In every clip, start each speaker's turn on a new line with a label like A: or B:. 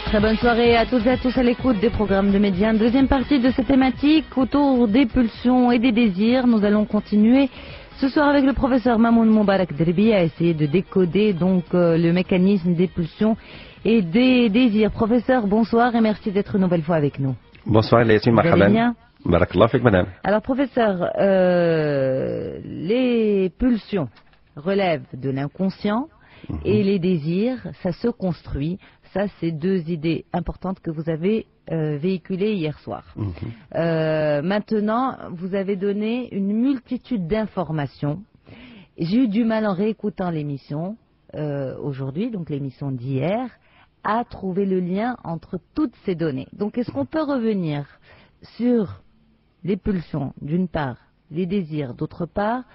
A: Très bonne soirée à toutes et à tous à l'écoute des programmes de Médiane. Deuxième partie de cette thématique autour des pulsions et des désirs. Nous allons continuer ce soir avec le professeur Mamoun Moubarak Derbi à essayer de décoder donc le mécanisme des pulsions et des désirs. Professeur, bonsoir et merci d'être une nouvelle fois avec nous.
B: Bonsoir Léa, marhaban. Barakallah fik madame.
A: Alors professeur, les pulsions relèvent de l'inconscient et les désirs, ça se construit. Ça, c'est deux idées importantes que vous avez véhiculées hier soir. Maintenant, vous avez donné une multitude d'informations. J'ai eu du mal en réécoutant l'émission aujourd'hui, donc l'émission d'hier, à trouver le lien entre toutes ces données. Donc, est-ce qu'on peut revenir sur les pulsions, d'une part, les désirs, d'autre part,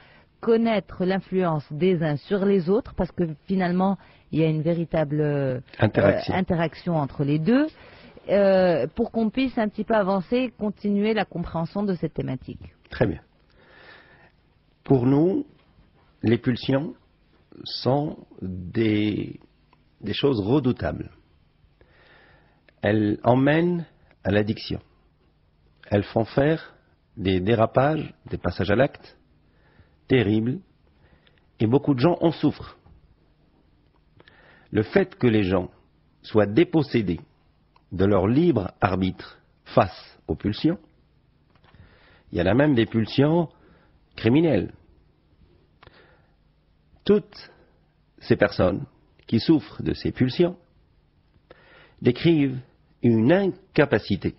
A: connaître l'influence des uns sur les autres, parce que finalement, il y a une véritable interaction entre les deux, pour qu'on puisse un petit peu avancer, continuer la compréhension de cette thématique.
B: Très bien. Pour nous, les pulsions sont des choses redoutables. Elles emmènent à l'addiction. Elles font faire des dérapages, des passages à l'acte terribles, et beaucoup de gens en souffrent. Le fait que les gens soient dépossédés de leur libre arbitre face aux pulsions, il y en a même des pulsions criminelles. Toutes ces personnes qui souffrent de ces pulsions décrivent une incapacité,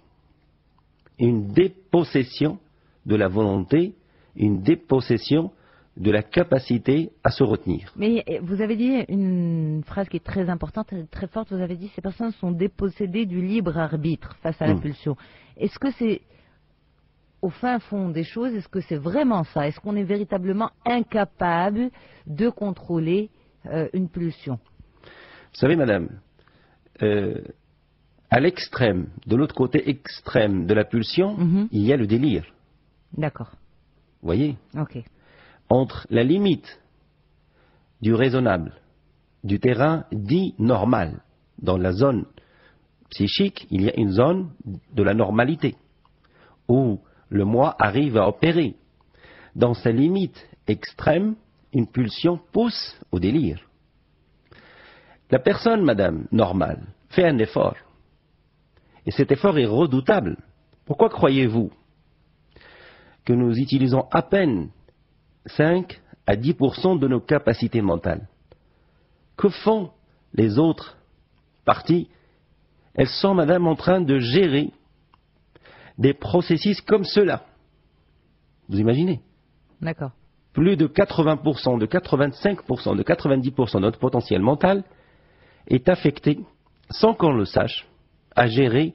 B: une dépossession de la volonté, une dépossession de la capacité à se retenir.
A: Mais vous avez dit une phrase qui est très importante, très forte, vous avez dit ces personnes sont dépossédées du libre arbitre face à l'impulsion. Est-ce que c'est au fin fond des choses, est-ce que c'est vraiment ça? Est-ce qu'on est véritablement incapable de contrôler une pulsion?
B: Vous savez madame, à l'extrême, de l'autre côté extrême de la pulsion, il y a le délire.
A: D'accord.
B: Vous voyez?
A: Ok.
B: Entre la limite du raisonnable, du terrain dit normal, dans la zone psychique, il y a une zone de la normalité, où le moi arrive à opérer. Dans sa limite extrême, une pulsion pousse au délire. La personne, madame, normale, fait un effort. Et cet effort est redoutable. Pourquoi croyez-vous que nous utilisons à peine 5 à 10% de nos capacités mentales? Que font les autres parties? Elles sont, madame, en train de gérer des processus comme cela. Vous imaginez?
A: D'accord.
B: Plus de 80%, de 85%, de 90% de notre potentiel mental est affecté, sans qu'on le sache, à gérer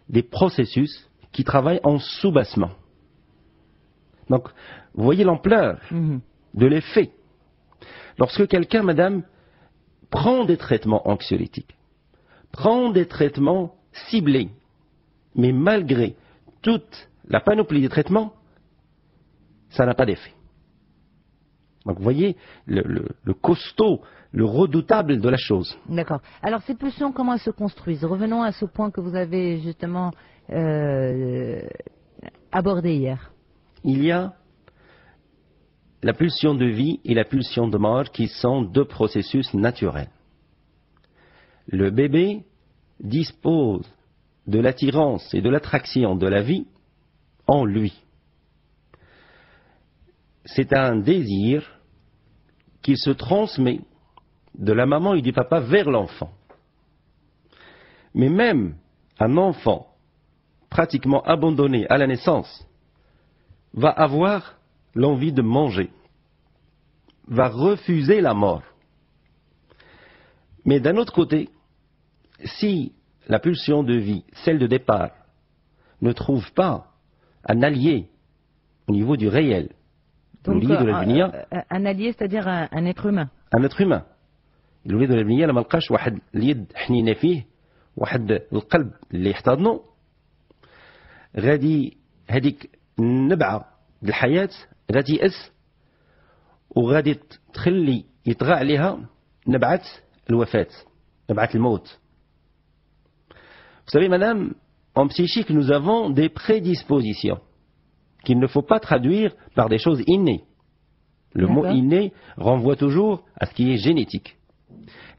B: des processus qui travaillent en sous-bassement. Donc, vous voyez l'ampleur de l'effet. Lorsque quelqu'un, madame, prend des traitements anxiolytiques, prend des traitements ciblés, mais malgré toute la panoplie des traitements, ça n'a pas d'effet. Donc, vous voyez le costaud, le redoutable de la chose.
A: D'accord. Alors, ces pulsions, comment elles se construisent? Revenons à ce point que vous avez justement abordé hier.
B: Il y a la pulsion de vie et la pulsion de mort qui sont deux processus naturels. Le bébé dispose de l'attirance et de l'attraction de la vie en lui. C'est un désir qui se transmet de la maman et du papa vers l'enfant. Mais même un enfant pratiquement abandonné à la naissance va avoir l'envie de manger, va refuser la mort. Mais d'un autre côté, si la pulsion de vie, celle de départ, ne trouve pas un allié au niveau du réel,
A: Donc,
B: de la dunya,
A: un allié, c'est-à-dire un être humain.
B: Un être humain. الوليد ولا البنية لما لقاش واحد اليد حنينة فيه، واحد القلب اللي يحتضنه، غادي هذيك النبعة الحياة غادي يأس وغادي تخلي يطغى عليها نبعة الوفاة، نبعة الموت. Vous savez, madame, en psychique, nous avons des prédispositions qu'il ne faut pas traduire par des choses innées. Le mot inné renvoie toujours à ce qui est génétique.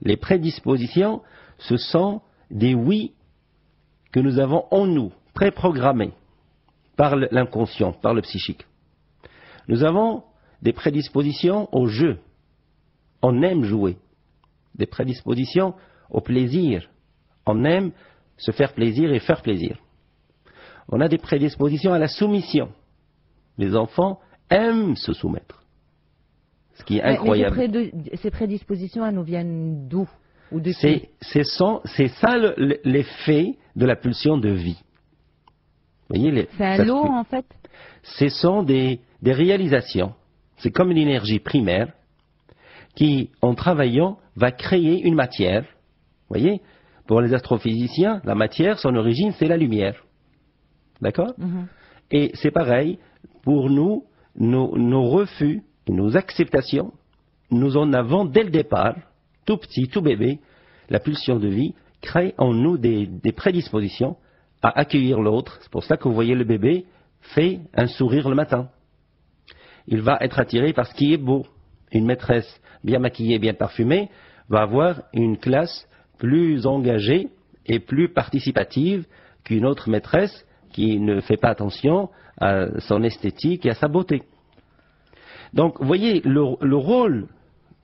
B: Les prédispositions, ce sont des oui que nous avons en nous, préprogrammés par l'inconscient, par le psychique. Nous avons des prédispositions au jeu. On aime jouer. Des prédispositions au plaisir. On aime se faire plaisir et faire plaisir. On a des prédispositions à la soumission. Les enfants aiment se soumettre. Ce qui est incroyable.
A: Mais ces prédispositions, elles nous viennent d'où ou de
B: qui? C'est ça l'effet de la pulsion de vie.
A: C'est un lot en fait.
B: Ce sont des réalisations. C'est comme une énergie primaire qui, en travaillant, va créer une matière. Vous voyez, pour les astrophysiciens, la matière, son origine, c'est la lumière. D'accord? Et c'est pareil, pour nous, nos refus et nos acceptations, nous en avons dès le départ, tout petit, tout bébé, la pulsion de vie crée en nous des prédispositions à accueillir l'autre. C'est pour ça que vous voyez le bébé fait un sourire le matin. Il va être attiré par ce qui est beau. Une maîtresse bien maquillée, bien parfumée, va avoir une classe plus engagée et plus participative qu'une autre maîtresse qui ne fait pas attention à son esthétique et à sa beauté. Donc, vous voyez, le rôle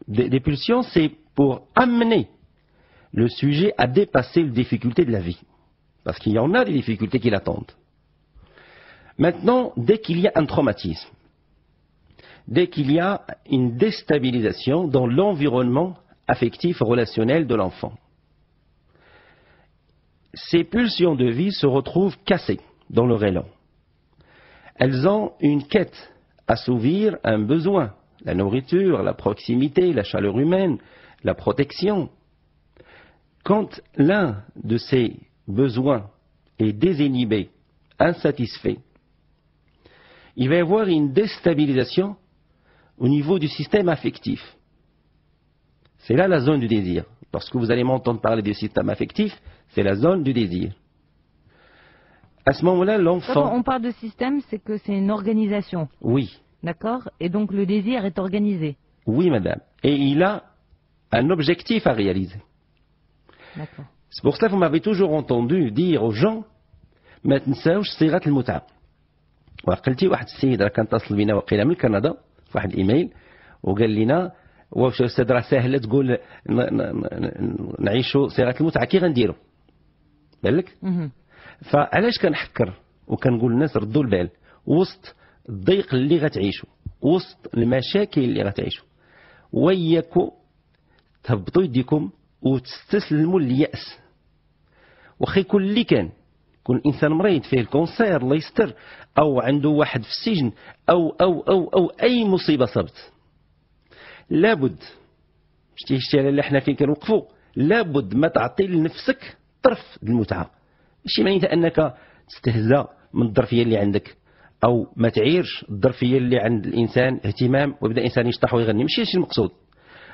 B: des pulsions, c'est pour amener le sujet à dépasser les difficultés de la vie. Parce qu'il y en a des difficultés qui l'attendent. Maintenant, dès qu'il y a un traumatisme, dès qu'il y a une déstabilisation dans l'environnement affectif relationnel de l'enfant, ces pulsions de vie se retrouvent cassées dans leur élan. Elles ont une quête, assouvir un besoin, la nourriture, la proximité, la chaleur humaine, la protection. Quand l'un de ces besoins est désinhibé, insatisfait, il va y avoir une déstabilisation au niveau du système affectif. C'est là la zone du désir. Lorsque vous allez m'entendre parler du système affectif, c'est la zone du désir. À ce moment-là, l'enfant...
A: Quand on parle de système, c'est que c'est une organisation.
B: Oui.
A: D'accord? Et donc le désir est organisé.
B: Oui, madame. Et il a un objectif à réaliser.
A: D'accord.
B: C'est pour ça que vous m'avez toujours entendu dire aux gens ما تنساوش صيغة المتعة. وقلتي واحد السيد راه كان اتصل بينا وقيله من كندا في واحد الايميل وقال لنا واش استاذ راه ساهله تقول نعيشوا صيغة المتعة كي غنديروا بالك. فعلاش كنحكر وكنقول للناس ردوا البال وسط الضيق اللي غتعيشوا وسط المشاكل اللي غتعيشوا وياكم تهبطوا يديكم وتستسلموا لليأس. وخا يكون اللي كان يكون الانسان مريض فيه الكونسير الله يستر او عنده واحد في السجن او اي مصيبه صابت، لابد شتي على اللي حنا فين كنوقفوا، لابد ما تعطي لنفسك طرف المتعه. ماشي معناتها انك تستهزأ من الظرفيه اللي عندك او ما تعيرش الظرفيه اللي عند الانسان اهتمام ويبدا الانسان يشطح ويغني. ماشي هادشي المقصود.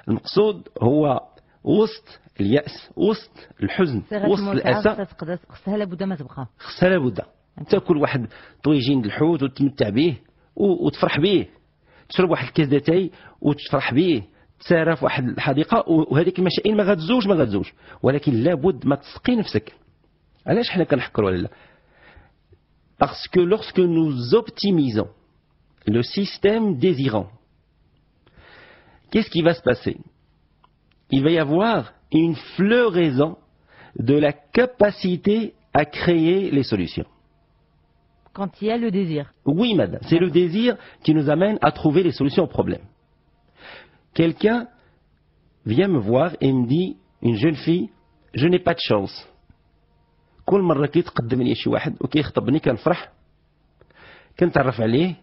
B: المقصود هو وسط اليأس، وسط الحزن، وسط الأسى
A: خصها لابد ما تبقى.
B: خصها لابد تاكل واحد طويجين د الحوت وتتمتع به وتفرح به، تشرب واحد الكاس داتاي وتفرح به، تسارى في واحد الحديقة وهذيك المشائل ما غتزوج، ولكن لابد ما تسقي نفسك. علاش حنا كنحكروا على لا؟ Parce que lorsque nous optimisons le système désirant, qu'est-ce qui va se passer? Il va y avoir une floraison de la capacité à créer les solutions.
A: Quand il y a le désir.
B: Oui, madame. C'est le désir qui nous amène à trouver les solutions aux problèmes. Quelqu'un vient me voir et me dit, une jeune fille, je n'ai pas de chance. كل مرة كيتقدم لي شي واحد وكيخطبني كنفرح كنتعرف عليه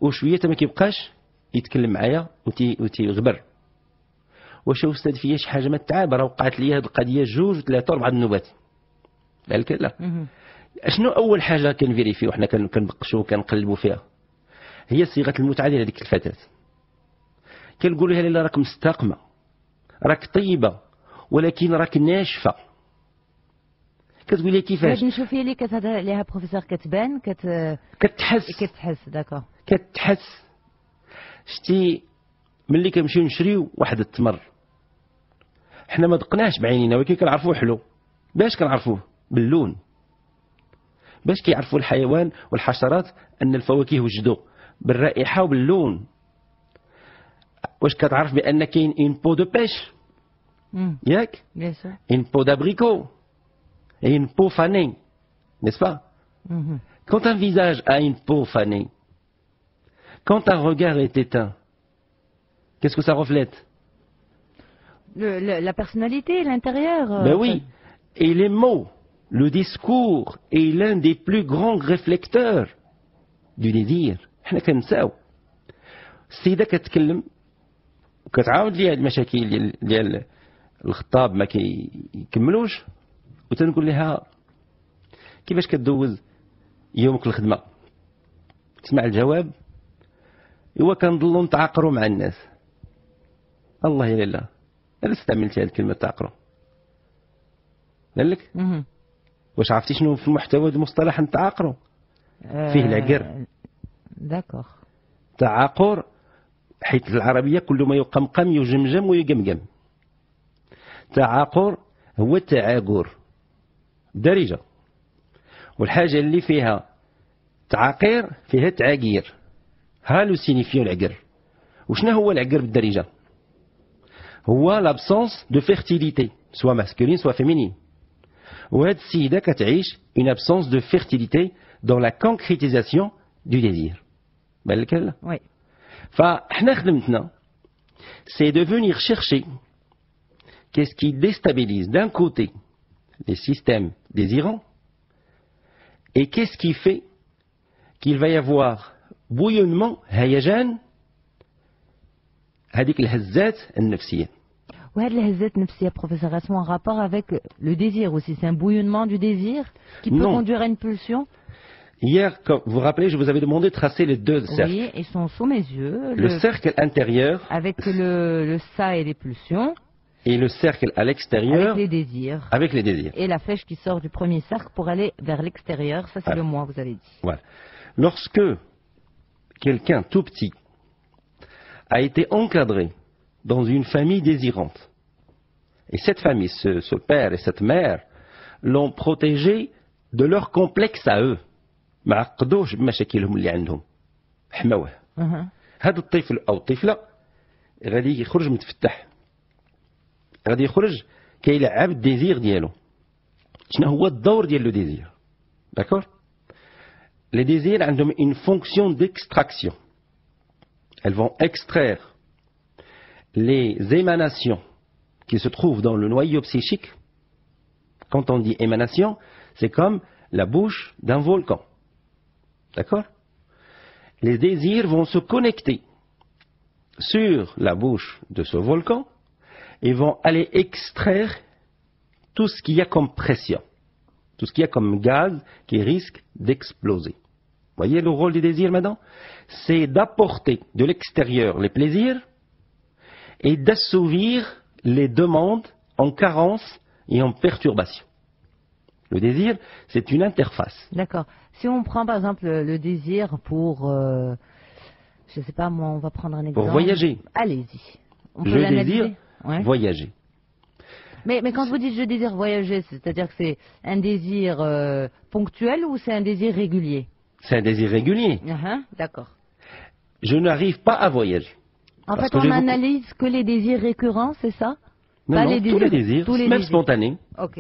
B: وشوية ما كيبقاش يتكلم معايا وتيغبر. واش استاذ فيا شي حاجه ما تعاب راه وقعت لي هذه القضيه 2 3 4 النوبات بالك لا. شنو اول حاجه كنفيريفي وحنا كنبقشوا وكنقلبوا فيها؟ هي صيغه المتعه ديال هذيك الفتاه. كنقول لها لا راك مستقمه، راك طيبه، ولكن راك ناشفه. كتقول لي كيفاش
A: هاد نشوفي اللي كتهضر عليها بروفيسور كتبان
B: كتحس
A: داكور.
B: كتحس. شتي ملي كنمشيو نشريو واحد التمر، حنا ما دقناش بعينينا ولكن كنعرفوه حلو. باش كنعرفوه؟ باللون. باش كيعرفوا الحيوان والحشرات ان الفواكه وجدوا؟ بالرائحه وباللون. واش كتعرف بان كاين اون بو دو بيش ياك؟
A: بيان سور.
B: اون بو d'abricot et une peau fanée, n'est-ce pas? Quand un visage a une peau fanée, quand un regard est éteint, qu'est-ce que ça reflète?
A: La personnalité, l'intérieur.
B: Ben oui. Et les mots, le discours est l'un des plus grands réflecteurs du désir. حنا كنساو. السيدة كتكلم وكتعاود لي هاد المشاكل ديال الخطاب ما كيكملوش، وتنقول لها كيفاش كدوز يومك الخدمة؟ تسمع الجواب: إوا كنضلوا نتعاقروا مع الناس. الله يا لاله، أنا استعملت هذه الكلمة تعاقروا. قال لك واش عرفتي شنو في المحتوى المصطلح نتعاقروا؟ فيه العقر.
A: داكوغ.
B: تعاقر حيث العربية كل ما يقمقم يجمجم ويقمقم. تعاقر هو التعاقر درجة، والحاجة اللي فيها تعاقير فيها تعاقير. ها لو سينيفيو العقر. وشنا هو العقر بالدارجة؟ هو لابسونس دو فيرتيليتي سوا ماسكولين سوا فيمينين. وهاد السيدة كتعيش une absence de fertilité dans la concrétisation du désir. بالك لا؟
A: وي.
B: فاحنا خدمتنا c'est de venir chercher qu'est-ce qui déstabilise d'un côté les systèmes désirants et qu'est-ce qui fait qu'il va y avoir bouillonnement هيجان هذيك الهزات النفسية.
A: وهاد الهزات النفسية بروفيسور elles sont en rapport avec le désir aussi, c'est un bouillonnement du désir qui peut conduire à une pulsion?
B: Hier, comme vous vous rappelez, je vous avais demandé de tracer les deux cercles.
A: Oui, ils sont sous mes yeux.
B: Le cercle intérieur
A: avec le ça et les pulsions.
B: Et le cercle à l'extérieur
A: avec les désirs.
B: Avec les désirs.
A: Et la flèche qui sort du premier cercle pour aller vers l'extérieur, ça c'est le moi, vous avez dit.
B: Voilà. Lorsque quelqu'un tout petit a été encadré dans une famille désirante, et cette famille, ce père et cette mère, l'ont protégé de leur complexe à eux. ما عقدوش بمشاكلهم اللي عندهم، حماوه. هذا الطفل او الطفله غادي يخرج متفتح، غادي يخرج كيلعب الديزير ديالو. شنو هو الدور ديال لو ديزير؟ داكور. لي ديزير عندهم une fonction d'extraction. Elles vont extraire les émanations qui se trouvent dans le noyau psychique. Quand on dit émanation, c'est comme la bouche d'un volcan. D'accord? Les désirs vont se connecter sur la bouche de ce volcan et vont aller extraire tout ce qu'il y a comme pression, tout ce qu'il y a comme gaz qui risque d'exploser. Voyez le rôle des désirs maintenant? C'est d'apporter de l'extérieur les plaisirs et d'assouvir les demandes en carence et en perturbation. Le désir, c'est une interface.
A: D'accord. Si on prend par exemple le désir pour, je ne sais pas moi, on va prendre un exemple.
B: Pour voyager.
A: Allez-y.
B: Je désire voyager.
A: Mais quand vous dites je désire voyager, c'est-à-dire que c'est un désir ponctuel ou c'est un désir régulier?
B: C'est un désir régulier.
A: D'accord.
B: Je n'arrive pas à voyager.
A: En fait, on n'analyse que les désirs récurrents, c'est ça?
B: Non,
A: pas
B: non,
A: les
B: tous les désirs,
A: tous les
B: même
A: désirs.
B: spontanés.
A: Ok.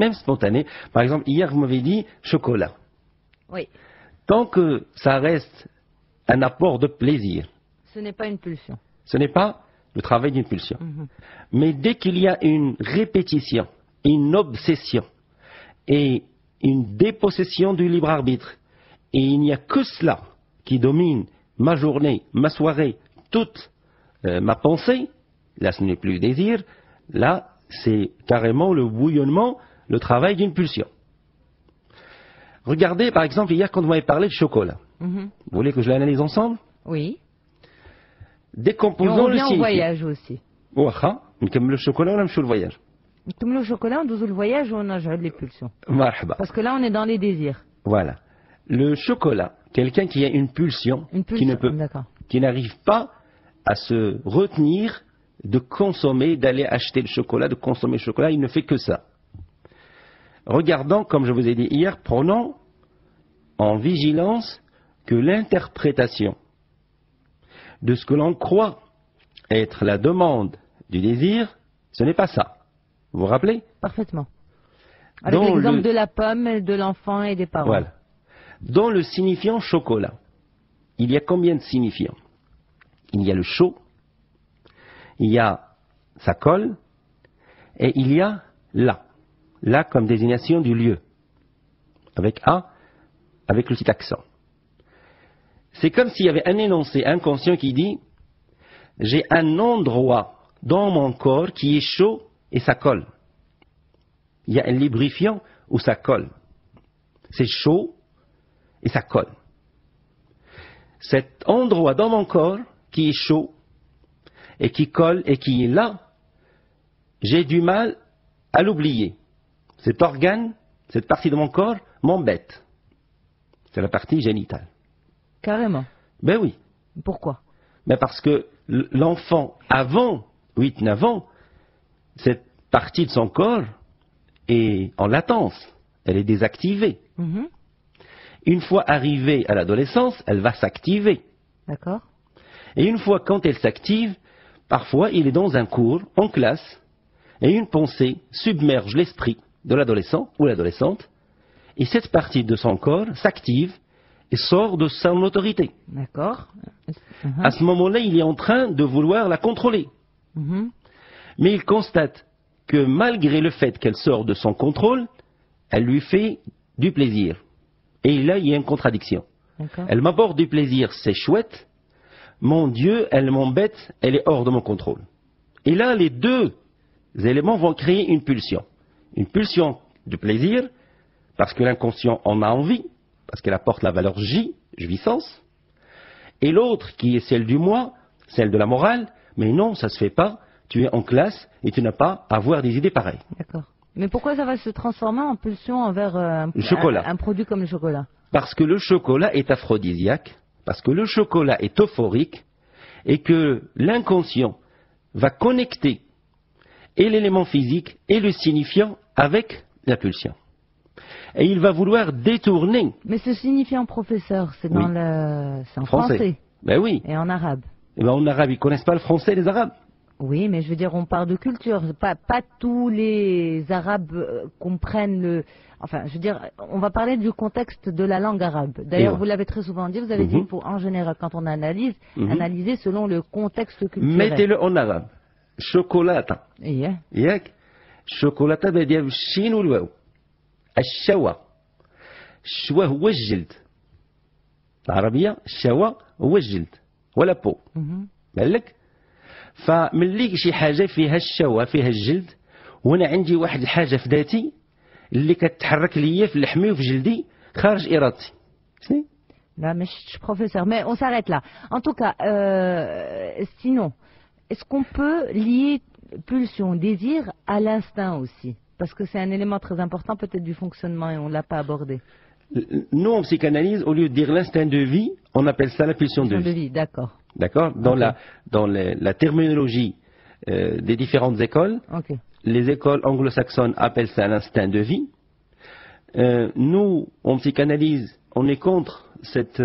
B: Même spontané. Par exemple, hier, vous m'avez dit chocolat.
A: Oui.
B: Tant que ça reste un apport de plaisir.
A: Ce n'est pas une pulsion.
B: Ce n'est pas le travail d'une pulsion. Mais dès qu'il y a une répétition, une obsession et une dépossession du libre arbitre, et il n'y a que cela qui domine ma journée, ma soirée, toute ma pensée, là ce n'est plus le désir, là c'est carrément le bouillonnement, le travail d'une pulsion. Regardez par exemple hier quand vous m'avez parlé de chocolat. Vous voulez que je l'analyse ensemble?
A: Oui.
B: Décomposons le signifié.
A: au voyage aussi.
B: واخا نكمل الشوكولا ولا نمشيو للفواياج؟
A: Comme le chocolat, on douze le voyage ou on a les pulsions.
B: Marhaba.
A: Parce que là, on est dans les désirs.
B: Voilà. Le chocolat, quelqu'un qui a une pulsion, qui n'arrive pas à se retenir de consommer, d'aller acheter le chocolat, de consommer le chocolat, il ne fait que ça. Regardons, comme je vous ai dit hier, prenons en vigilance que l'interprétation de ce que l'on croit être la demande du désir, ce n'est pas ça. Vous vous rappelez?
A: Parfaitement. Avec l'exemple de la pomme, de l'enfant et des parents.
B: Voilà. Dans le signifiant chocolat, il y a combien de signifiants? Il y a le chaud, il y a sa colle, et il y a la. La comme désignation du lieu. Avec A, avec le petit accent. C'est comme s'il y avait un énoncé inconscient qui dit « J'ai un endroit dans mon corps qui est chaud et ça colle. » Il y a un lubrifiant où ça colle. C'est chaud et ça colle. Cet endroit dans mon corps qui est chaud et qui colle et qui est là, j'ai du mal à l'oublier. Cet organe, cette partie de mon corps m'embête. C'est la partie génitale.
A: Carrément.
B: Ben oui.
A: Pourquoi?
B: Ben parce que l'enfant, avant 8-9 ans, cette partie de son corps est en latence. Elle est désactivée.
A: Mm-hmm.
B: Une fois arrivée à l'adolescence, elle va s'activer.
A: D'accord.
B: Et une fois quand elle s'active, parfois il est dans un cours, en classe, et une pensée submerge l'esprit de l'adolescent ou l'adolescente, et cette partie de son corps s'active et sort de son autorité.
A: D'accord.
B: À ce moment-là, il est en train de vouloir la contrôler. Mais il constate que malgré le fait qu'elle sort de son contrôle, elle lui fait du plaisir. Et là, il y a une contradiction. Elle m'apporte du plaisir, c'est chouette. Mon Dieu, elle m'embête, elle est hors de mon contrôle. Et là, les deux éléments vont créer une pulsion. Une pulsion de plaisir, parce que l'inconscient en a envie, parce qu'elle apporte la valeur J, jouissance. Et l'autre, qui est celle du moi, celle de la morale, mais non, ça ne se fait pas, tu es en classe et tu n'as pas à avoir des idées pareilles.
A: D'accord. Mais pourquoi ça va se transformer en pulsion envers un produit comme le chocolat?
B: Parce que le chocolat est aphrodisiaque, parce que le chocolat est euphorique, et que l'inconscient va connecter et l'élément physique et le signifiant avec la pulsion. Et il va vouloir détourner.
A: Mais ce signifiant, professeur, c'est dans c'est en français.
B: Ben oui.
A: Et en arabe.
B: Et ben en arabe, ils ne connaissent pas le français, les arabes.
A: Oui, mais je veux dire, on parle de culture. Pas tous les arabes comprennent le... Enfin, je veux dire, on va parler du contexte de la langue arabe. D'ailleurs, vous l'avez très souvent dit, vous avez dit, pour, en général, quand on analyse, analyser selon le contexte culturel.
B: Mettez-le en arabe. Chocolata. ياك الشوكولاته باديه بالشين والواو الشوا الشوا هو الجلد العربيه الشوا هو الجلد ولا بو بالك فملي شي حاجه فيها الشوا فيها الجلد وانا عندي واحد الحاجه في ذاتي اللي كتحرك ليا في لحمي وفي جلدي خارج ارادتي.
A: Là, mais professeur, mais on s'arrête là. En tout cas, sinon, est-ce qu'on peut lier pulsion, désir à l'instinct aussi? Parce que c'est un élément très important peut-être du fonctionnement et on ne l'a pas abordé.
B: Nous, en psychanalyse, au lieu de dire l'instinct de vie, on appelle ça la pulsion de vie.
A: D'accord.
B: D'accord. Dans la terminologie des différentes écoles, les écoles anglo-saxonnes appellent ça l'instinct de vie. Nous, en psychanalyse, on est contre cette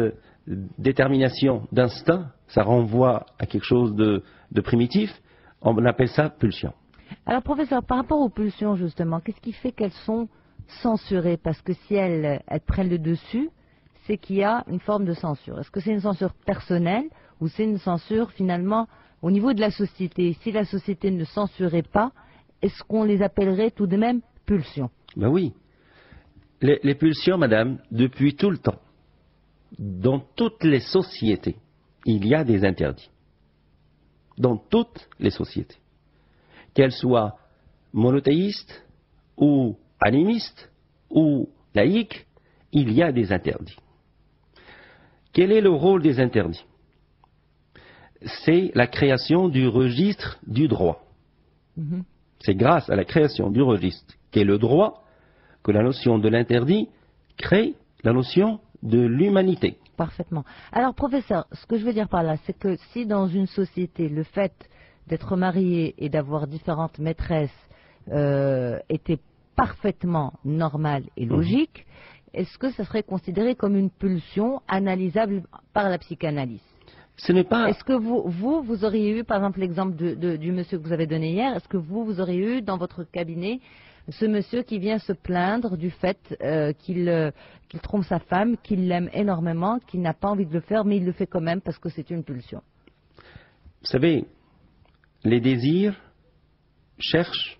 B: détermination d'instinct. Ça renvoie à quelque chose de primitif. On appelle ça pulsion.
A: Alors, professeur, par rapport aux pulsions, justement, qu'est-ce qui fait qu'elles sont censurées? Parce que si elles prennent le dessus, c'est qu'il y a une forme de censure. Est-ce que c'est une censure personnelle ou c'est une censure, finalement, au niveau de la société? Si la société ne censurait pas, est-ce qu'on les appellerait tout de même pulsions?
B: Ben oui. Les pulsions, madame, depuis tout le temps, dans toutes les sociétés, il y a des interdits. Dans toutes les sociétés. Qu'elles soient monothéistes ou animistes ou laïques, il y a des interdits. Quel est le rôle des interdits? C'est la création du registre du droit. C'est grâce à la création du registre, qui est le droit, que la notion de l'interdit crée la notion de l'humanité.
A: Parfaitement. Alors, professeur, ce que je veux dire par là, c'est que si dans une société, le fait d'être marié et d'avoir différentes maîtresses était parfaitement normal et logique, est-ce que ça serait considéré comme une pulsion analysable par la psychanalyse?
B: Ce n'est pas...
A: Est-ce que vous auriez eu, par exemple, l'exemple du monsieur que vous avez donné hier, est-ce que vous auriez eu dans votre cabinet ce monsieur qui vient se plaindre du fait qu'il trompe sa femme, qu'il l'aime énormément, qu'il n'a pas envie de le faire, mais il le fait quand même parce que c'est une pulsion?
B: Vous savez, les désirs cherchent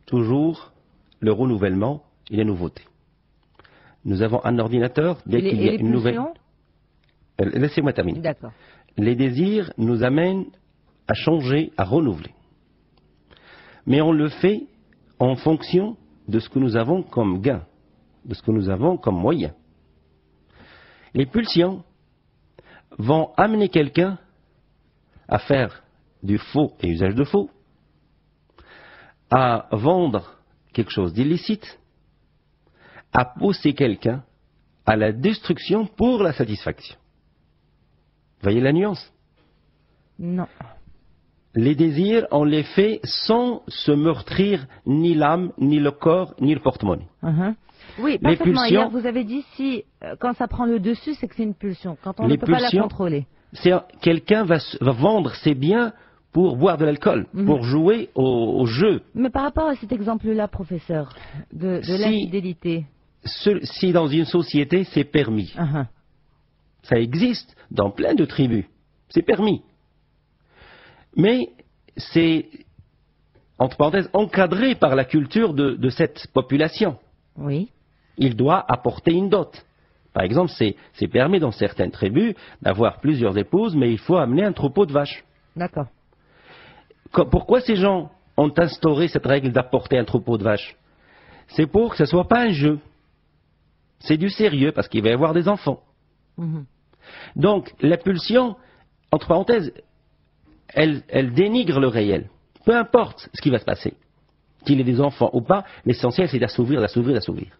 B: toujours le renouvellement et les nouveautés. Nous avons un ordinateur, dès qu'il y a une nouvelle... Laissez-moi terminer.
A: D'accord.
B: Les désirs nous amènent à changer, à renouveler. Mais on le fait en fonction de ce que nous avons comme gain, de ce que nous avons comme moyen. Les pulsions vont amener quelqu'un à faire du faux et usage de faux, à vendre quelque chose d'illicite, à pousser quelqu'un à la destruction pour la satisfaction. Voyez la nuance?
A: Non.
B: Les désirs, on les fait sans se meurtrir ni l'âme, ni le corps, ni le porte-monnaie.
A: Oui,
B: Les
A: parfaitement.
B: pulsions,
A: Hier, vous avez dit si quand ça prend le dessus, c'est que c'est une pulsion. Quand on ne peut pas la contrôler.
B: Quelqu'un va vendre ses biens pour boire de l'alcool, pour jouer au jeu.
A: Mais par rapport à cet exemple-là, professeur, de l'infidélité.
B: Si dans une société, c'est permis. Ça existe dans plein de tribus. C'est permis. Mais c'est, entre parenthèses, encadré par la culture de cette population.
A: Oui.
B: Il doit apporter une dot. Par exemple, c'est permis dans certaines tribus d'avoir plusieurs épouses, mais il faut amener un troupeau de vaches.
A: D'accord.
B: Pourquoi ces gens ont instauré cette règle d'apporter un troupeau de vaches? C'est pour que ce ne soit pas un jeu. C'est du sérieux, parce qu'il va y avoir des enfants. Donc, la pulsion, entre parenthèses, elle dénigre le réel. Peu importe ce qui va se passer. Qu'il ait des enfants ou pas, l'essentiel c'est d'assouvir, d'assouvir, d'assouvir.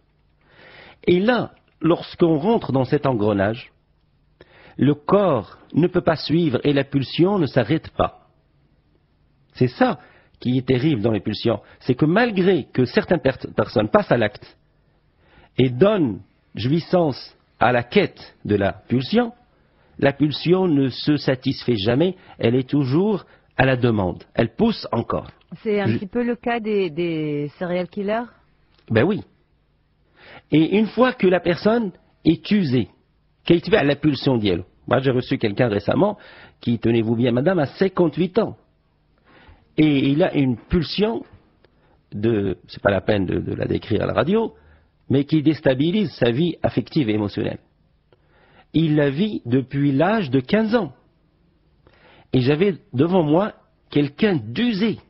B: Et là, lorsqu'on rentre dans cet engrenage, le corps ne peut pas suivre et la pulsion ne s'arrête pas. C'est ça qui est terrible dans les pulsions. C'est que malgré que certaines personnes passent à l'acte et donnent jouissance à la quête de la pulsion ne se satisfait jamais, elle est toujours à la demande. Elle pousse encore.
A: C'est un petit peu le cas des serial killers?
B: Ben oui. Et une fois que la personne est usée, qu'elle est à la pulsion d'elle. Moi, j'ai reçu quelqu'un récemment qui, tenez-vous bien, madame, a 58 ans. Et il a une pulsion c'est pas la peine de la décrire à la radio, mais qui déstabilise sa vie affective et émotionnelle. Il la vit depuis l'âge de 15 ans. Et j'avais devant moi quelqu'un d'usé,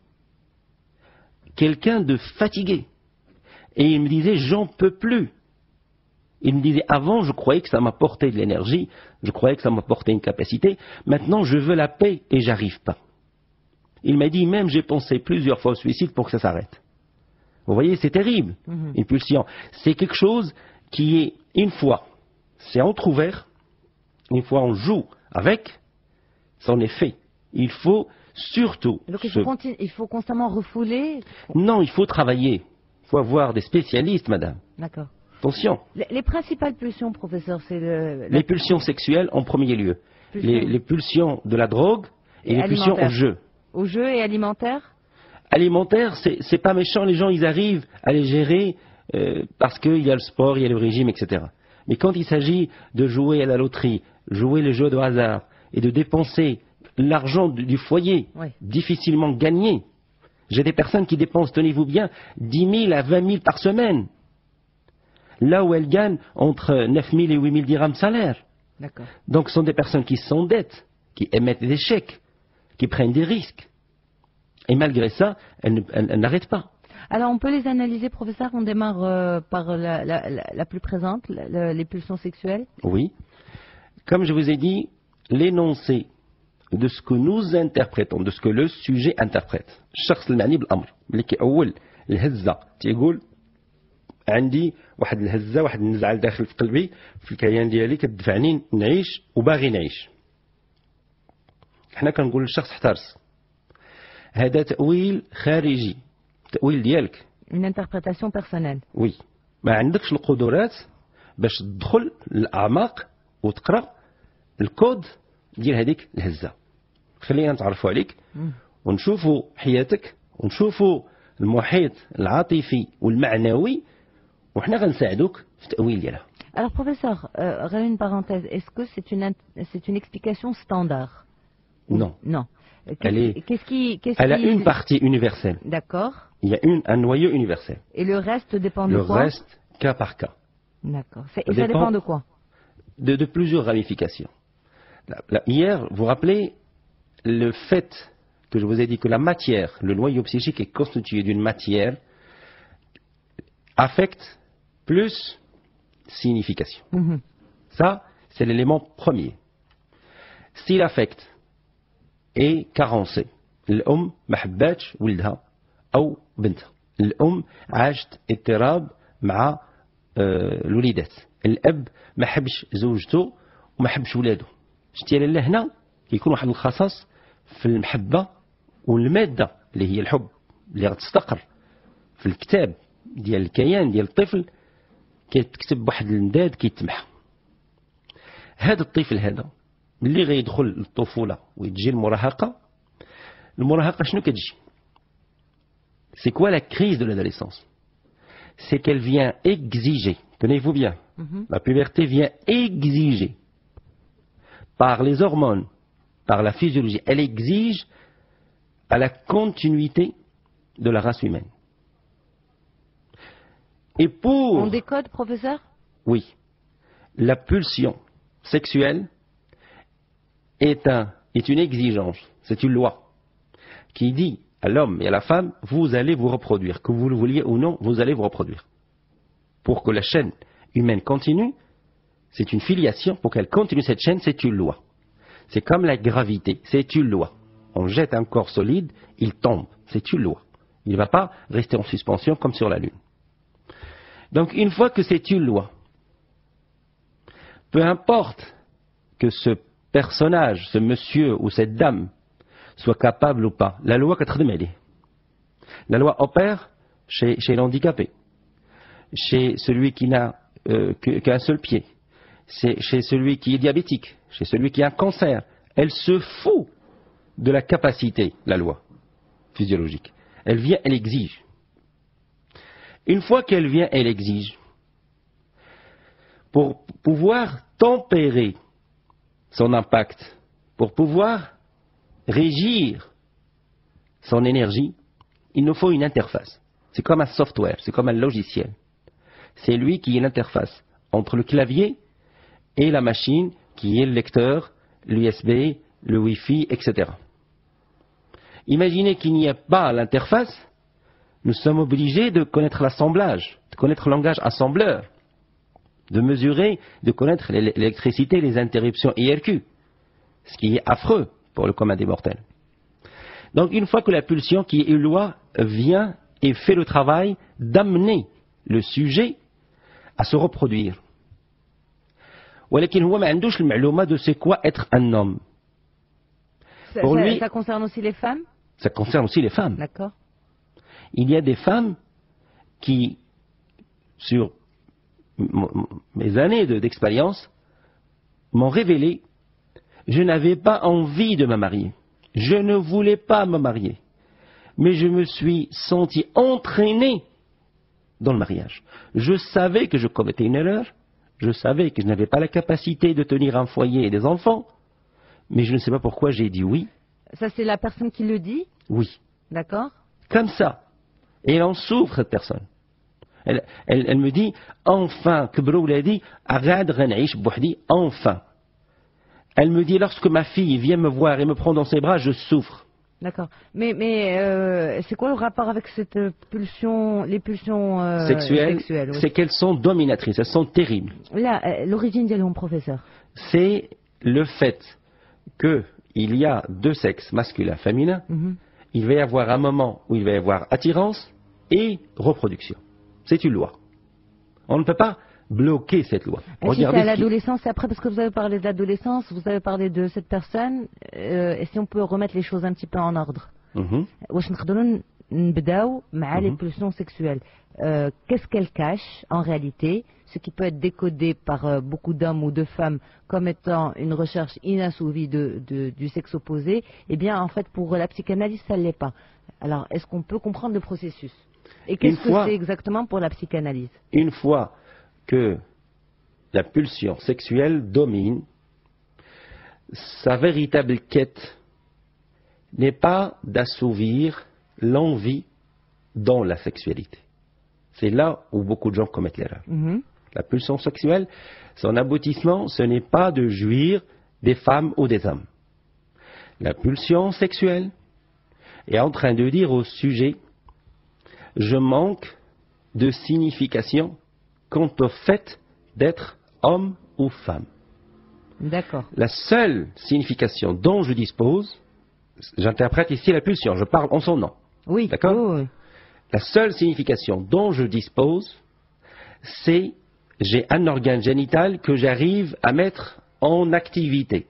B: quelqu'un de fatigué. Et il me disait, j'en peux plus. Il me disait, avant, je croyais que ça m'apportait de l'énergie, je croyais que ça m'apportait une capacité, maintenant je veux la paix et j'arrive pas. Il m'a dit, même j'ai pensé plusieurs fois au suicide pour que ça s'arrête. Vous voyez, c'est terrible, une pulsion. C'est quelque chose qui est, une fois, c'est entrouvert, une fois on joue avec, c'en est fait. Il faut surtout...
A: Donc il faut constamment refouler?
B: Non, il faut travailler. Il faut avoir des spécialistes, madame.
A: D'accord.
B: Attention.
A: Les principales pulsions, professeur, c'est
B: les pulsions sexuelles en premier lieu. Les pulsions de la drogue et les pulsions au jeu.
A: Au jeu et alimentaire?
B: Alimentaire, c'est pas méchant, les gens ils arrivent à les gérer parce qu'il y a le sport, il y a le régime, etc. Mais quand il s'agit de jouer à la loterie, jouer les jeux de hasard et de dépenser l'argent du foyer, difficilement gagné, j'ai des personnes qui dépensent, tenez-vous bien, 10 000 à 20 000 par semaine, là où elles gagnent entre 9 000 et 8 000 dirhams salaire. Donc ce sont des personnes qui s'endettent, qui émettent des chèques, qui prennent des risques. Et malgré ça, elles n'arrêtent pas.
A: Alors on peut les analyser, professeur. On démarre par la plus présente, les pulsions sexuelles.
B: Oui. Comme je vous ai dit, l'énoncé de ce que nous interprétons, de ce que le sujet interprète. الشخص المعني بالأمر اللي كأول الهزة تيقول عندي واحد الهزة واحد النزعة داخل في قلبي في الكيان ديالي كتدفعني نعيش وباغي نعيش. احنا كنقول للشخص احترس. هذا تأويل خارجي، تأويل ديالك.
A: Une interprétation personnelle.
B: وي ما عندكش القدرات باش تدخل للأعماق وتقرأ الكود ديال هذيك الهزة. خلينا نتعرفوا عليك ونشوفوا حياتك ونشوفوا المحيط العاطفي والمعنوي وحنا غنساعدوك في التأويل ديالها.
A: Alors professeur, une parenthèse, est-ce que c'est une explication standard?
B: Non.
A: Non.
B: Elle a une partie universelle.
A: D'accord.
B: Il y a un noyau universel.
A: Et le reste dépend de quoi?
B: Le reste, cas par cas.
A: D'accord. Et ça dépend de quoi?
B: De plusieurs ramifications. Hier, vous vous rappelez le fait que je vous ai dit que la matière, le noyau psychique est constitué d'une matière, affect plus signification. Ça, c'est l'élément premier. Si l'affect est carencé, الأم ما حباتش ولدها أو بنتها، الأم عاشت اضطراب مع الوليدات، الأب ما حبش زوجته وما حبش ولاده. شتي لاله هنا كيكون واحد الخصاص في المحبة والمادة اللي هي الحب اللي غتستقر في الكتاب ديال الكيان ديال الطفل، كيتكتب واحد الامداد كيتمحى. هذا الطفل هذا اللي غيدخل للطفولة ويتجي المراهقة شنو كتجي؟ C'est quoi la crise de l'adolescence? C'est qu'elle vient exiger, tenez-vous bien, la puberté vient exiger par les hormones, par la physiologie, elle exige à la continuité de la race humaine. Et pour...
A: On décode, professeur?
B: Oui. La pulsion sexuelle est une exigence, c'est une loi qui dit à l'homme et à la femme, vous allez vous reproduire. Que vous le vouliez ou non, vous allez vous reproduire. Pour que la chaîne humaine continue, c'est une filiation. Pour qu'elle continue cette chaîne, c'est une loi. C'est comme la gravité, c'est une loi. On jette un corps solide, il tombe. C'est une loi. Il ne va pas rester en suspension comme sur la Lune. Donc une fois que c'est une loi, peu importe que ce personnage, ce monsieur ou cette dame soit capable ou pas, la loi la loi opère chez l'handicapé, chez celui qui n'a qu'un seul pied, chez celui qui est diabétique, chez celui qui a un cancer. Elle se fout de la capacité, la loi physiologique. Elle vient, elle exige. Une fois qu'elle vient, elle exige. Pour pouvoir tempérer son impact, pour pouvoir régir son énergie, il nous faut une interface. C'est comme un software, c'est comme un logiciel. C'est lui qui est l'interface entre le clavier et la machine qui est le lecteur, l'USB, le Wi-Fi, etc. Imaginez qu'il n'y ait pas l'interface, nous sommes obligés de connaître l'assemblage, de connaître le langage assembleur, de mesurer, de connaître l'électricité, les interruptions IRQ, ce qui est affreux pour le commun des mortels. Donc une fois que la pulsion, qui est une loi, vient et fait le travail d'amener le sujet à se reproduire. ولكن هو ما عندوش المعلومة de c'est quoi être un homme. Pour lui,
A: ça concerne aussi les femmes?
B: Ça concerne aussi les femmes.
A: D'accord.
B: Il y a des femmes qui, sur mes années d'expérience, m'ont révélé, je n'avais pas envie de me marier. Je ne voulais pas me marier. Mais je me suis senti entraîné dans le mariage. Je savais que je commettais une erreur. Je savais que je n'avais pas la capacité de tenir un foyer et des enfants. Mais je ne sais pas pourquoi j'ai dit oui.
A: Ça, c'est la personne qui le dit?
B: Oui.
A: D'accord.
B: Comme ça. Et elle en souffre, cette personne. Elle me dit, enfin, enfin. Elle me dit, lorsque ma fille vient me voir et me prend dans ses bras, je souffre.
A: D'accord. Mais c'est quoi le rapport avec cette pulsion, les pulsions
B: sexuelles
A: oui.
B: C'est qu'elles sont dominatrices, elles sont terribles.
A: Là, l'origine de mon professeur.
B: C'est le fait que il y a deux sexes, masculin, féminin,
A: Mhm.
B: il va y avoir un moment où il va y avoir attirance et reproduction. C'est une loi. On ne peut pas bloquer cette loi.
A: Et si c'est
B: Regardez
A: à
B: ce qui-
A: l'adolescence, c'est après, parce que vous avez parlé de l'adolescence, vous avez parlé de cette personne, et si on peut remettre les choses un petit peu en ordre.
B: Mhm.
A: واش نقدروا نبداو مع les
B: Mhm.
A: pulsions sexuelles. Qu'est-ce qu'elles cachent en réalité, ce qui peut être décodé par beaucoup d'hommes ou de femmes comme étant une recherche inassouvie du sexe opposé, eh bien en fait pour la psychanalyse ça ne l'est pas. Alors est-ce qu'on peut comprendre le processus? Et qu'est-ce que
B: fois-
A: c'est exactement pour la psychanalyse?
B: Une fois que la pulsion sexuelle domine, sa véritable quête n'est pas d'assouvir l'envie dans la sexualité. C'est là où beaucoup de gens commettent l'erreur.
A: Mhm.
B: La pulsion sexuelle, son aboutissement, ce n'est pas de jouir des femmes ou des hommes. La pulsion sexuelle est en train de dire au sujet, je manque de signification quant au fait d'être homme ou femme.
A: D'accord.
B: La seule signification dont je dispose, j'interprète ici la pulsion, je parle en son nom.
A: Oui.
B: D'accord.
A: Oui, oui.
B: La seule signification dont je dispose, c'est j'ai un organe génital que j'arrive à mettre en activité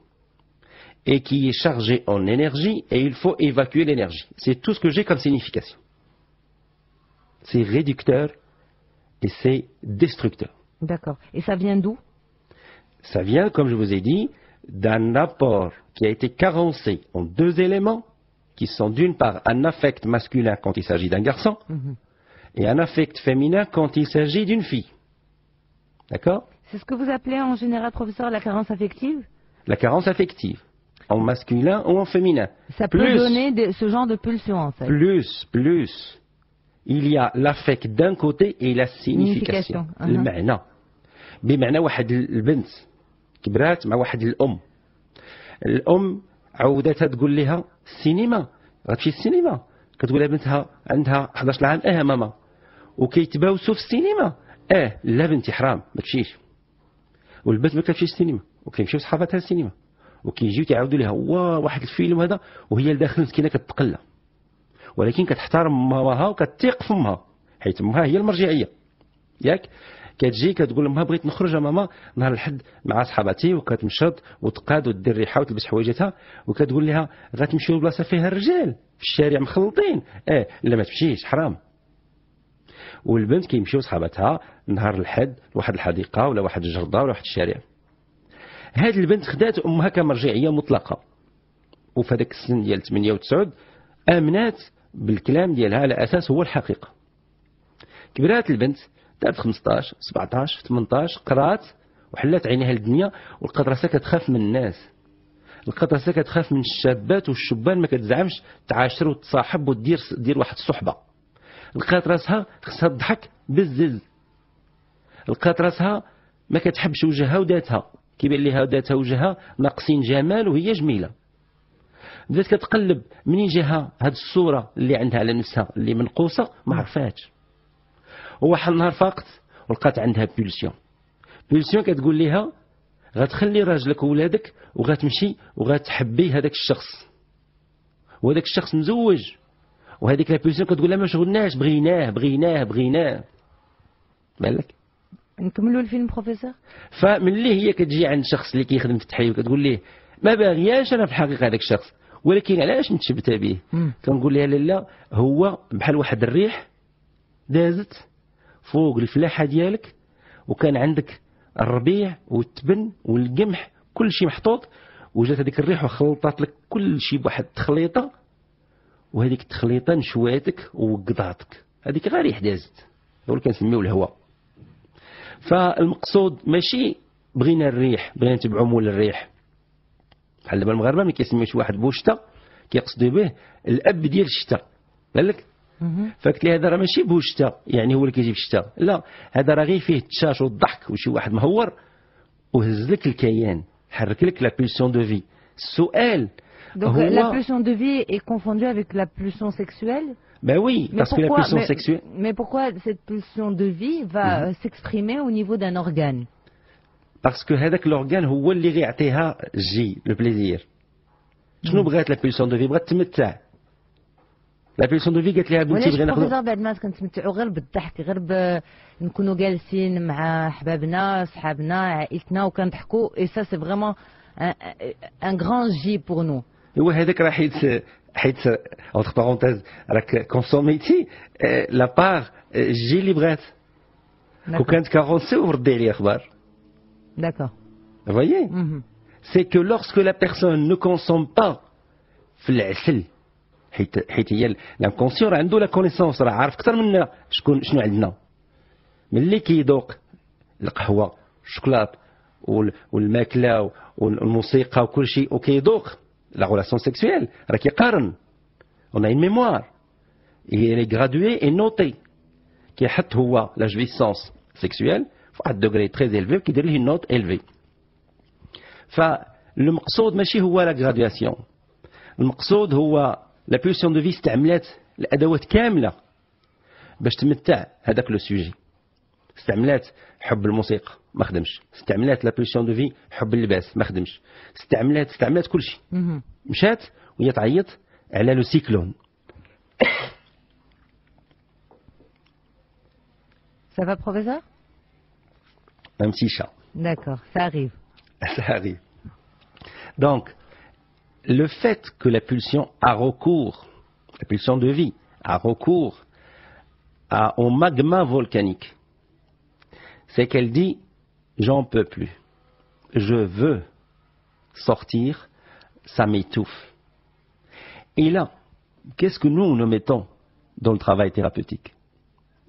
B: et qui est chargé en énergie et il faut évacuer l'énergie. C'est tout ce que j'ai comme signification. C'est réducteur et c'est destructeur.
A: D'accord. Et ça vient d'où?
B: Ça vient, comme je vous ai dit, d'un apport qui a été carencé en deux éléments qui sont d'une part un affect masculin quand il s'agit d'un garçon
A: Mhm.
B: et un affect féminin quand il s'agit d'une fille. D'accord?
A: C'est ce que vous appelez en général, professeur, la carence affective?
B: La carence affective, en masculin ou en féminin.
A: Ça peut donner ce genre de pulsion en fait.
B: Plus, il y a l'affect d'un côté et la signification.
A: Signification.
B: المعنى. بمعنى واحد البنت كبرات مع واحد الأم عودتها تقول لها السينما غتمشي السينما كتقول لها بنتها عندها 11 عام ماما وكيتباوسوا في السينما لا بنتي حرام ما تمشيش والبنت ما كتمشيش السينما وكيمشيو صحاباتها السينما وكيجيو تيعاودوا لها واحد الفيلم هذا وهي لداخل مسكينه كتقلى ولكن كتحترم ماماها وكتثق في امها حيت امها هي المرجعيه ياك كتجي كتقول لامها بغيت نخرج ماما نهار الحد مع صحاباتي وكتمشط وتقاد ودير ريحه وتلبس حوايجاتها وكتقول لها غتمشيو لبلاصه فيها الرجال في الشارع مخلطين لا ما تمشيش حرام والبنت كيمشيو صحاباتها نهار الحد لواحد الحديقه ولا واحد الجرده ولا واحد الشارع هاد البنت خدات امها كمرجعيه مطلقه وفي هذاك السن ديال 8 و9 امنات بالكلام ديالها على اساس هو الحقيقه كبرات البنت دارت 15 17 18 قرات وحلات عينيها للدنيا ولقات راسها كتخاف من الناس لقات راسها كتخاف من الشابات والشبان ما كتزعمش تعاشر وتصاحب ودير واحد الصحبه لقات راسها خصها تضحك بالزز لقات راسها ما كتحبش وجهها وذاتها كيبان ليها ذاتها وجهها ناقصين جمال وهي جميله بدات كتقلب منين جاها هاد الصوره اللي عندها على نفسها اللي منقوصه ما عرفاتش وواحد النهار فاقت ولقات عندها بولسيون كتقول ليها غتخلي راجلك وولادك وغتمشي وغتحبي هذاك الشخص وهذاك الشخص مزوج وهذيك لا بولسيون كتقول لها ما شغلناش بغيناه بالك
A: نكملوا الفيلم بروفيسور.
B: فملي هي كتجي عند شخص اللي كيخدم في التحرير وكتقول ليه ما باغياش انا في الحقيقه هذاك الشخص ولكن علاش متشبته به كنقول لها لا هو بحال واحد الريح دازت فوق الفلاحه ديالك وكان عندك الربيع والتبن والقمح كل شيء محطوط وجات هذيك الريح وخلطات لك كل شيء بواحد التخليطه وهذيك التخليطه نشواتك ووقضاتك هذيك غير ريح دازت هو اللي كنسميوه الهواء. فالمقصود ماشي بغينا الريح بغينا نتبعوا مول الريح بحال دابا المغاربه ملي كيسميو شي واحد بوشتا كيقصدوا به الاب ديال الشتاء بالك فقلت لي هذا راه ماشي بوشتا يعني هو اللي كيجيب الشتاء لا هذا راه غير فيه التشاش والضحك وشي واحد مهور وهز لك الكيان حرك لك لا بولسيون دو في. السؤال
A: Donc
B: هو
A: la pulsion de vie est confondue avec la pulsion sexuelle.
B: Ben oui, parce que la pulsion sexuelle.
A: Mais pourquoi cette pulsion de vie va s'exprimer au niveau d'un organe?
B: Parce que هذاك l'organe هو اللي غيعطيها الجي le plaisir. شنو بغات لا بولسيون دو في؟ بغات تمتع. لا بولسيون دو في قالت لها بنتي بغينا ناخذ.
A: بروفيسور بعد ما كنتمتعوا غير بالضحك، غير نكونوا جالسين مع حبابنا صحابنا عائلتنا وكنضحكوا، اي سا سي فريمون ان غران جي بور نو.
B: هو هذاك راه حيت اونتر بارونتيز راك كونسوميتي لا بار جي اللي بغات. وكانت كارونسي وردي عليا اخبار.
A: داكور.
B: Vous voyez, c'est que lorsque la personne ne consomme pas في العسل، حيت هي الانكونسيون عنده لا كونيسونس، راه عارف اكثر منا شنو عندنا. ملي كيذوق القهوه الشوكولات والماكله والموسيقى وكل شيء وكيذوق لا ريلاسيون سيكسويل، راه كيقارن. on a une mémoire et elle est graduée et notée. كيحط هو لا جويسونس سيكسويل فواحد دوغري تري إلفي وكيدير ليه نوت إلفي. فالمقصود ماشي هو لا غرادياسيون، المقصود هو لا بولسيون دو في استعملت الادوات كامله باش تمتع هذاك لو سوجي. استعملت حب الموسيقى ما خدمش، استعملت لا بولسيون دو في حب اللباس ما خدمش، استعملت كل شيء. مشات وهي تعيط على لو سيكلون.
A: Ça va, professeur?
B: Un petit chat.
A: D'accord, ça arrive.
B: Ça arrive. Donc, le fait que la pulsion a recours, la pulsion de vie, a recours au magma volcanique, c'est qu'elle dit « j'en peux plus, je veux sortir, ça m'étouffe ». Et là, qu'est-ce que nous mettons dans le travail thérapeutique?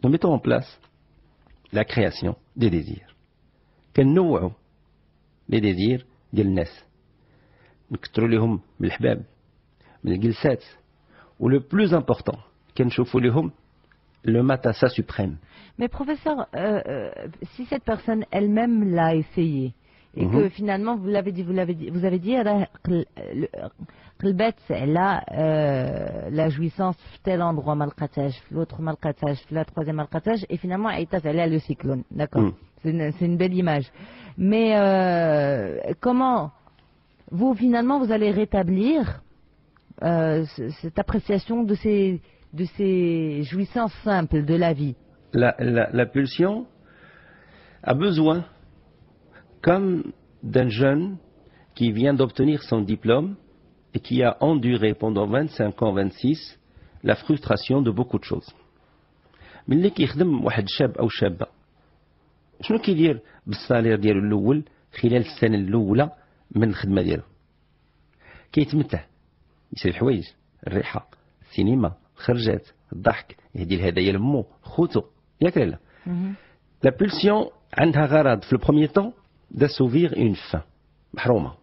B: Nous mettons en place la création des désirs. كنوعوا les désirs ديال الناس، نكثروا لهم من الحباب من الجلسات، و le plus important كنشوفوا لهم le matassa suprême.
A: Mais professeur, si cette personne elle-même l'a essayé et que finalement vous avez dit قلبت على la jouissance في tel endroit ما لقاتهاش، في l'autre ما لقاتهاش، في la troisième ما لقاتهاش et finalement عيطت عليها le cyclone. D'accord. C'est une belle image. Mais comment vous finalement vous allez rétablir cette appréciation de ces jouissances simples de la vie?
B: La pulsion a besoin, comme d'un jeune qui vient d'obtenir son diplôme et qui a enduré pendant 25 ans, 26, la frustration de beaucoup de choses. ملي كيخدم واحد شاب أو شابة، شنو كيدير بالصالير ديالو الأول خلال السنة الأولى من الخدمة ديالو؟ كيتمتع، يشري الحوايج، الريحة، السينما، الخرجات، الضحك، يهدي الهدايا لمو، خوتو، ياك لا؟ لا بولسيون عندها غرض في البروميي طون d'assouvir une faim محرومة.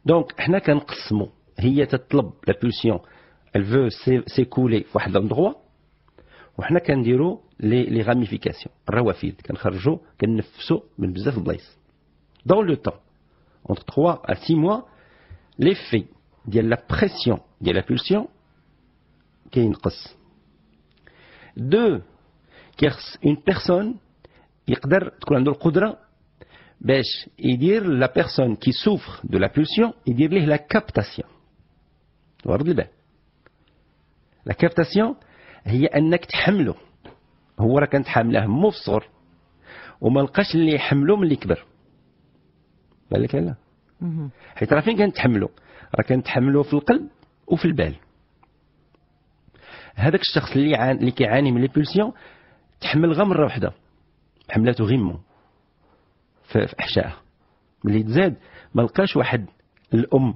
B: دونك حنا كنقسمو، هي تطلب لا بولسيون elle veut s'écouler في واحد l'endroit، وحنا كنديرو لي راميفيكاسيون، الروافد كنخرجو كننفسو من بزاف البلايص. dans le temps entre 3 à 6 mois l'effet ديال la pression ديال la pulsion كينقص. 2 كيخص une personne يقدر تكون عنده القدرة باش يدير la personne qui souffre de la pulsion يدير ليه la captation. ورد البال. la captation هي انك تحمله، هو راه كانت حامله مو في الصغر وما لقاش اللي يحمله ملي كبر. بالك لا؟ حيت راه فين كانت تحمله؟ راه كانت تحمله في القلب وفي البال. هذاك الشخص اللي كيعاني من لي بولسيون تحمل غير مره واحده، حملته غيمو في احشائها، ملي تزاد ما لقاش واحد الام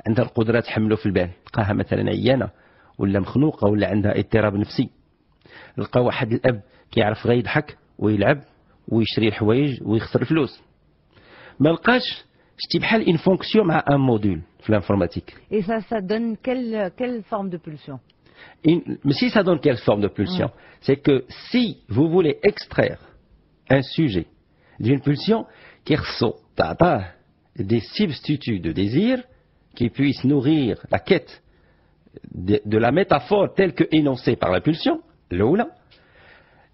B: عندها القدره تحمله في البال، لقاها مثلا عيانه ولا مخنوقه ولا عندها اضطراب نفسي، لقى واحد الاب كيعرف غير يضحك ويلعب ويشري الحوايج ويخسر الفلوس، ما لقاش شتي بحال une fonction مع un module في l'informatique.
A: Et ça donne quelle forme de pulsion?
B: Mais si ça donne quelle forme de pulsion? C'est que si vous voulez extraire un sujet d'une pulsion qui ressort des substituts de désir qui puissent nourrir la quête de la métaphore telle que énoncée par la pulsion, l'oula.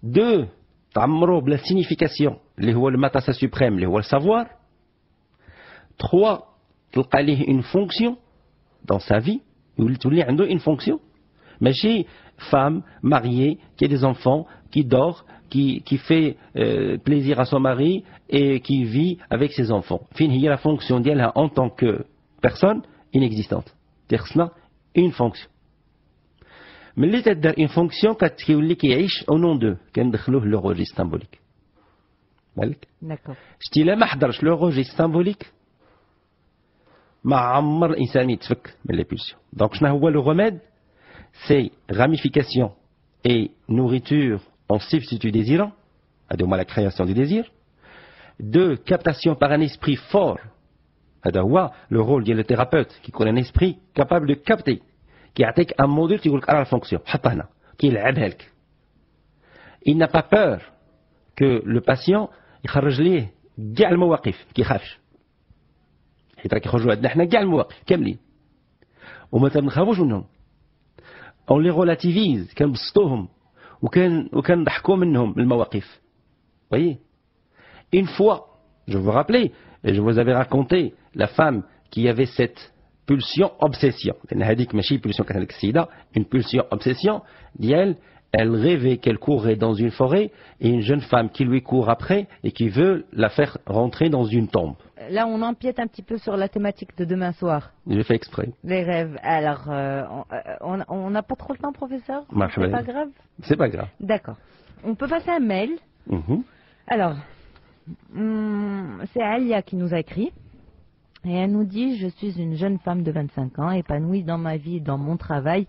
B: 2 تعمروا بلا signification اللي هو الماتاسا suprême اللي هو le savoir. 3 تلقى ليه une fonction dans sa vie, il a une fonction. Mais chez femme mariée, qui a des enfants, qui dort, qui fait plaisir à son mari et qui vit avec ses enfants. Il y a la fonction d'elle en tant que personne inexistante. C'est-à-dire une fonction. Mais اللي تدار une fonction كتولي كيعيش au nom d'eux كندخلوه le registre symbolique. بالك؟
A: D'accord.
B: شتي لا ما حضرش le registre symbolique ما عمر الانسان يتفك من les pulsions. Donc شنو هو le remède? C'est ramification et nourriture en substitut désirant, هذا هو la création du désir. Deux, captation par un esprit fort. هذا هو le rôle ديال le thérapeute qui connaît un esprit capable de capter. كيعطيك ان موديل تيقول لك راه الفونكسيون حطها هنا كيلعبها لك. Il n'a pas peur que le patient يخرج ليه كاع المواقف ما كيخافش حيت راه كيخرجوا عندنا حنا كاع المواقف كاملين وما تنخافوش منهم. On les relativise كنبسطوهم وكنضحكوا منهم المواقف. Voyez, une fois, je vous rappelais, et je vous avais raconté la femme qui avait cette pulsion obsession. Une pulsion obsession, elle rêvait qu'elle courait dans une forêt et une jeune femme qui lui court après et qui veut la faire rentrer dans une tombe.
A: Là, on empiète un petit peu sur la thématique de demain soir.
B: J'ai fait exprès.
A: Les rêves. Alors, on n'a pas trop le temps, professeur? C'est pas grave?
B: C'est pas grave.
A: D'accord. On peut passer un mail. Alors, c'est Alia qui nous a écrit. Et elle nous dit, je suis une jeune femme de 25 ans, épanouie dans ma vie et dans mon travail,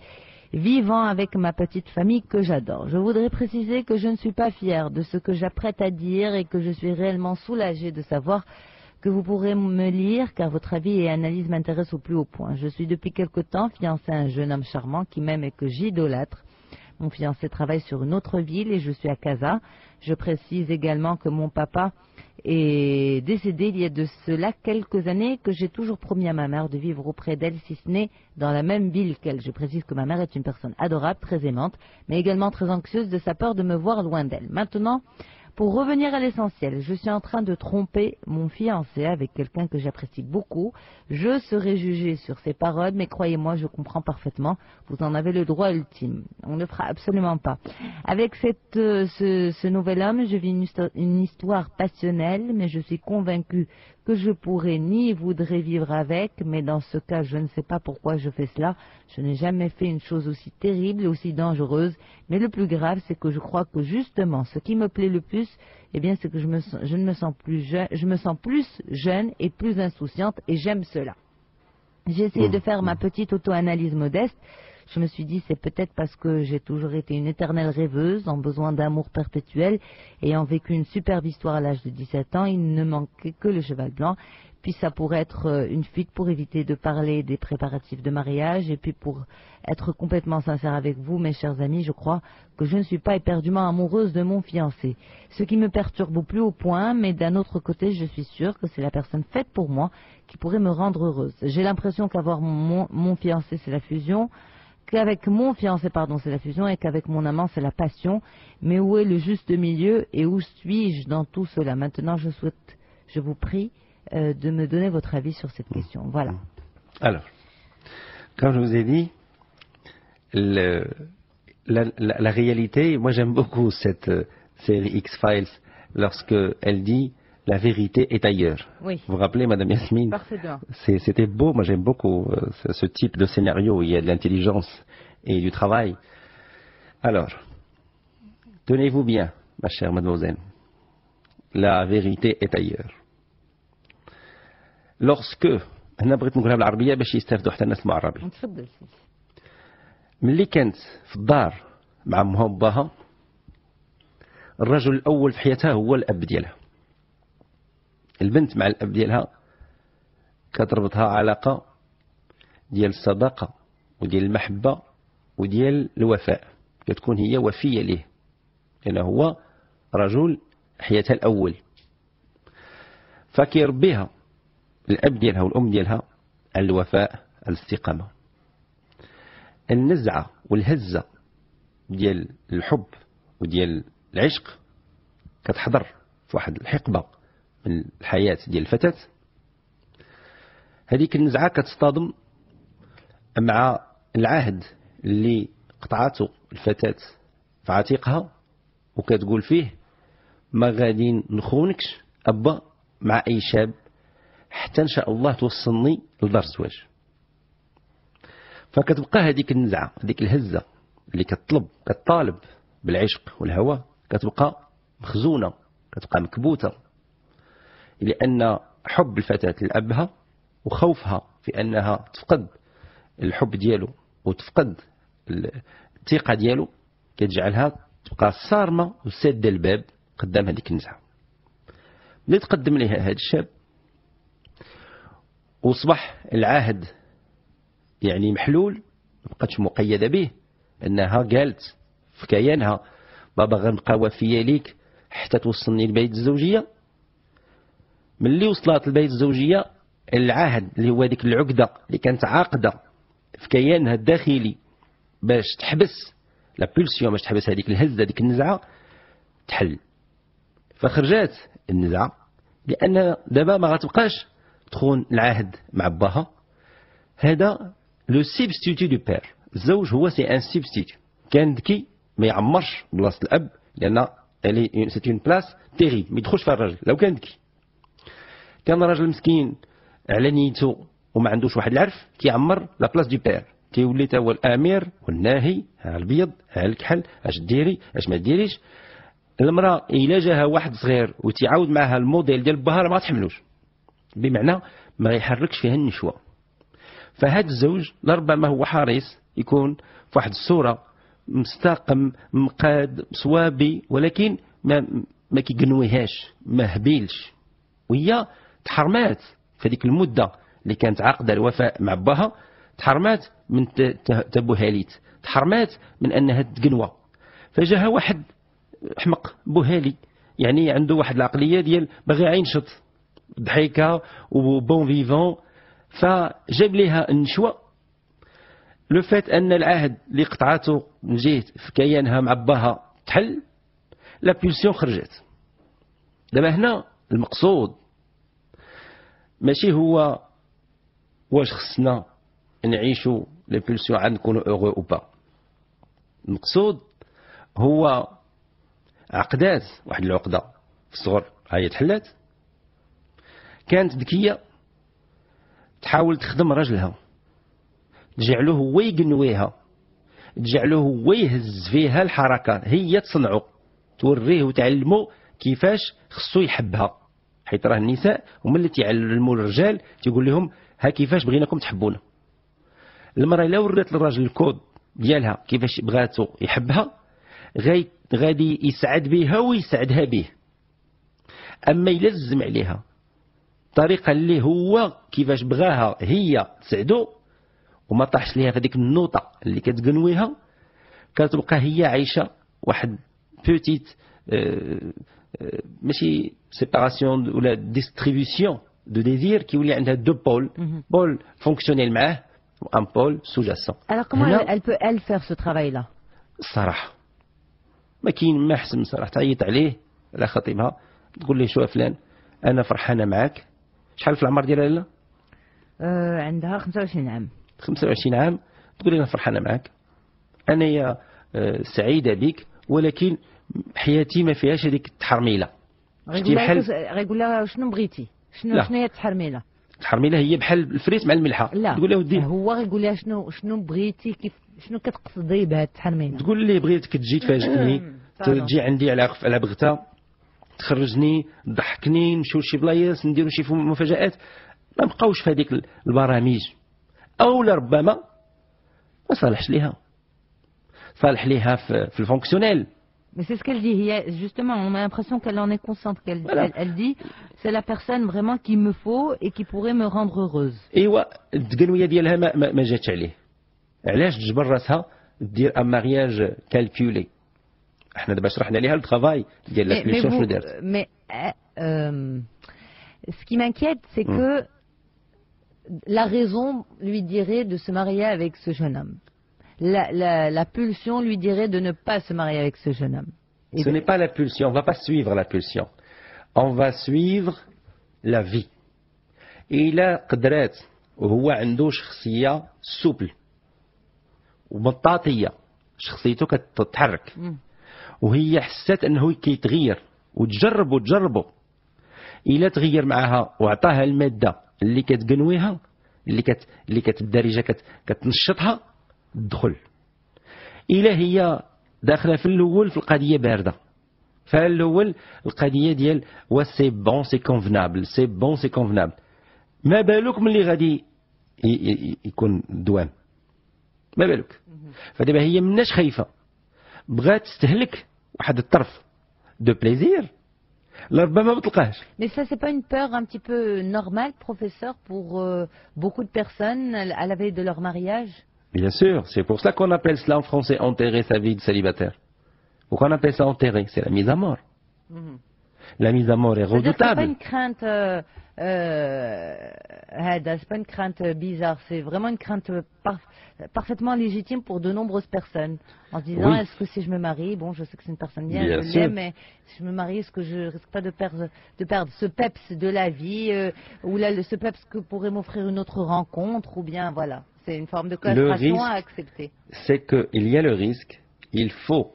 A: vivant avec ma petite famille que j'adore. Je voudrais préciser que je ne suis pas fière de ce que j'apprête à dire et que je suis réellement soulagée de savoir que vous pourrez me lire, car votre avis et analyse m'intéressent au plus haut point. Je suis depuis quelque temps fiancée à un jeune homme charmant qui m'aime et que j'idolâtre. Mon fiancé travaille sur une autre ville et je suis à Casa. Je précise également que mon papa est décédé il y a de cela quelques années, que j'ai toujours promis à ma mère de vivre auprès d'elle, si ce n'est dans la même ville qu'elle. Je précise que ma mère est une personne adorable, très aimante, mais également très anxieuse de sa peur de me voir loin d'elle. Maintenant, pour revenir à l'essentiel, je suis en train de tromper mon fiancé avec quelqu'un que j'apprécie beaucoup. Je serai jugée sur ses paroles, mais croyez-moi, je comprends parfaitement. Vous en avez le droit ultime. On ne le fera absolument pas. Avec ce nouvel homme, je vis une histoire passionnelle, mais je suis convaincue que je pourrais ni voudrais vivre avec, mais dans ce cas, je ne sais pas pourquoi je fais cela. Je n'ai jamais fait une chose aussi terrible et aussi dangereuse, mais le plus grave, c'est que je crois que justement, ce qui me plaît le plus, eh bien, c'est que je me sens plus jeune et plus insouciante, et j'aime cela. J'ai essayé de faire ma petite auto-analyse modeste. Je me suis dit, c'est peut-être parce que j'ai toujours été une éternelle rêveuse, en besoin d'amour perpétuel, ayant vécu une superbe histoire à l'âge de 17 ans, il ne manquait que le cheval blanc. Puis ça pourrait être une fuite pour éviter de parler des préparatifs de mariage, et puis pour être complètement sincère avec vous, mes chers amis, je crois que je ne suis pas éperdument amoureuse de mon fiancé. Ce qui me perturbe au plus haut point, mais d'un autre côté, je suis sûre que c'est la personne faite pour moi qui pourrait me rendre heureuse. J'ai l'impression qu'avoir mon fiancé, c'est la fusion, qu'avec mon fiancé, c'est la fusion, et qu'avec mon amant, c'est la passion. Mais où est le juste milieu et où suis-je dans tout cela? Maintenant, je vous prie de me donner votre avis sur cette question. Voilà.
B: Alors, comme je vous ai dit, la réalité, moi j'aime beaucoup cette série X-Files lorsque elle dit la vérité est ailleurs.
A: Oui.
B: Vous vous rappelez, Madame Yasmine?
A: Parfaitement.
B: C'était beau, moi j'aime beaucoup ce type de scénario où il y a de l'intelligence et du travail. Alors, tenez-vous bien, ma chère mademoiselle. La vérité est ailleurs. Lorsque هنا بغيت نقولها بالعربيه باش يستافدوا حتى الناس المعربي.
A: تفضل.
B: ملي كانت في الدار مع امها وباها الرجل الاول في حياتها هو الاب ديالها. البنت مع الاب ديالها كتربطها علاقه ديال الصداقه وديال المحبه وديال الوفاء. كتكون هي وفيه ليه لانه هو رجل حياتها الاول. فكيربيها الأب ديالها والأم ديالها على الوفاء، على الاستقامة. النزعة والهزة ديال الحب وديال العشق كتحضر في واحد الحقبة من الحياة ديال الفتاة. هذيك النزعة كتصطدم مع العهد اللي قطعته الفتاة في عاتقها وكتقول فيه ما غادي نخونكش أبا مع أي شاب حتى إن شاء الله توصلني لدار الزواج. فكتبقى هذيك النزعة، هذيك الهزة اللي كتطالب بالعشق والهوى، كتبقى مخزونة، كتبقى مكبوتة، لأن حب الفتاة لأبها وخوفها في أنها تفقد الحب ديالو وتفقد الثقة ديالو كتجعلها تبقى صارمة وسادة الباب قدام هذيك النزعة. ملي تقدم لها هذا الشاب وصبح العهد يعني محلول، مبقاتش مقيدة به، أنها قالت في كيانها بابا غنبقى وفية ليك حتى توصلني لبيت الزوجية. ملي وصلت لبيت الزوجية العهد اللي هو ديك العقدة اللي كانت عاقدة في كيانها الداخلي باش تحبس لا بولسيون، باش تحبس هذيك الهزة ديك النزعة، تحل. فخرجات النزعة لأن دابا ما غتبقاش تخون العهد مع باها. هذا لو سيبستيتي دو بير، الزوج هو سي ان سيبستيتي. كان ذكي ما يعمرش بلاصة الأب لأن سي اون بلاس تيري ما يدخلش فيها الراجل. لو كان ذكي، كان راجل مسكين على نيته وما عندوش واحد العرف كيعمر لا بلاص دو بير، كيولي تا هو الامير والناهي، ها البيض ها الكحل، اش ديري اش ما ديريش. المراه الا جاها واحد صغير وتعاود معها الموديل ديال باها ما تحملوش، بمعنى ما يحركش فيها النشوه. فهذا الزوج لربما هو حريص يكون في واحد الصوره مستقم مقاد صوابي، ولكن ما كيقنويهاش، ما هبيلش، وهي تحرمات في هذيك المده اللي كانت عاقده الوفاء مع باها، تحرمات من تبوهاليت، تحرمات من انها تقنوى. فجاها واحد حمق بوهالي، يعني عنده واحد العقليه ديال باغي ينشط ضحيكه وبون فيفون، فجاب ليها النشوه. لو فات ان العهد اللي قطعته من جهه في كيانها مع باها تحل، لا بولسيون خرجت. دابا هنا المقصود ماشي هو واش خصنا نعيشوا لي بولسيون عاد نكونوا اوغو او با. المقصود هو عقدات، واحد العقده في الصغر هي تحلات، كانت ذكيه تحاول تخدم راجلها، تجعله هو يقنويها، تجعله هو يهز فيها الحركه، هي تصنعه، توريه وتعلمه كيفاش خصو يحبها. حيت راه النساء هما اللي تعلموا الرجال، تيقول لهم ها كيفاش بغيناكم تحبونا. المراه الا ورات للراجل الكود ديالها كيفاش بغاتو يحبها، غادي يسعد بها ويسعدها به. اما يلزم عليها الطريقه اللي هو كيفاش بغاها هي تسعدو وما طاحش ليها في هذيك النوطه اللي كتقنويها، كتبقى هي عايشه واحد بوتيت ماشي سيباراسيون ولا ديستريبيسيون دو ديزير، كيولي عندها دو بول فونكسيونيل معاه وان بول سوجاسون.
A: Alors comment elle peut faire ce travail là؟
B: الصراحه ما كاين ما احسن صراحه تعيط عليه على خطيبها، تقول ليه شوف فلان انا فرحانه معاك. شحال في العمر ديالها لاله؟
A: عندها 25 عام.
B: 25 عام. تقول لي انا فرحانه معاك، انا سعيده بك، ولكن حياتي ما فيهاش هذيك التحرميله.
A: غيقول لها شنو بغيتي؟ شنو هي التحرميله؟
B: التحرميله هي بحال الفريت مع الملحه.
A: تقول له ودي هو غيقول لها شنو بغيتي، كيف شنو كتقصدي بهذه التحرميله؟
B: تقول لي بغيتك تجي تفاجئني، تجي عندي على بغتا، تخرجني، تضحكني، نمشيو لشي بلايص، نديرو شي مفاجآت. ما بقاوش في هذيك البرامج، او ربما ما صالحش ليها، صالح ليها في الفونكسيونيل.
A: Mais c'est ce qu'elle dit. Justement, on a l'impression qu'elle en est consciente. Elle dit, c'est la personne vraiment qu'il me faut et qui pourrait me rendre heureuse.
B: ايوا التقنويه ديالها ما جاتش عليه. علاش تجبر راسها دير ان مارياج كالكولي؟ احنا دابا شرحنا ليها الترافاي ديال لا بولسيون شنو دارت.
A: Mais ce qui m'inquiète, c'est que la raison lui dirait de se marier avec ce jeune homme. La pulsion lui dirait de ne pas se marier avec ce jeune homme.
B: Ce n'est pas la pulsion, on ne va pas suivre la pulsion. On va suivre la vie. Et il a قدرات وهو عنده شخصية souple ومطاطيه شخصيته كتتحرك وهي حسات انه كيتغير وتجربوا الا تغير معها وعطاها الماده اللي كتقنويها اللي كتدارجها كتنشطها تدخل. الا هي داخله في الاول في القضيه بارده، فالاول القضيه ديال وا سي بون سي كونفنابل سي بون سي كونفنابل، ما بالك ملي غادي يكون دوام، ما بالك. فدابا هي مناش خايفه، بغات تستهلك واحد الطرف دو بليزير لربما ما تلقاهش.
A: Mais ça, c'est pas une peur un petit peu normale, professeur, pour beaucoup de personnes à la veille de leur mariage?
B: Bien sûr, c'est pour ça qu'on appelle cela en français enterrer sa vie de célibataire. Pourquoi on appelle ça enterrer? C'est la mise à mort. La mise à mort est redoutable.
A: C'est pas une crainte, c'est pas une crainte bizarre, c'est vraiment une crainte parfaitement légitime pour de nombreuses personnes. En se disant, est-ce que si je me marie, bon, je sais que c'est une personne bien, je l'aime, mais si je me marie, est-ce que je risque pas de perdre ce peps de la vie, ou là, ce peps que pourrait m'offrir une autre rencontre, ou bien, voilà, c'est une forme de castration à accepter.
B: C'est qu'il y a le risque, il faut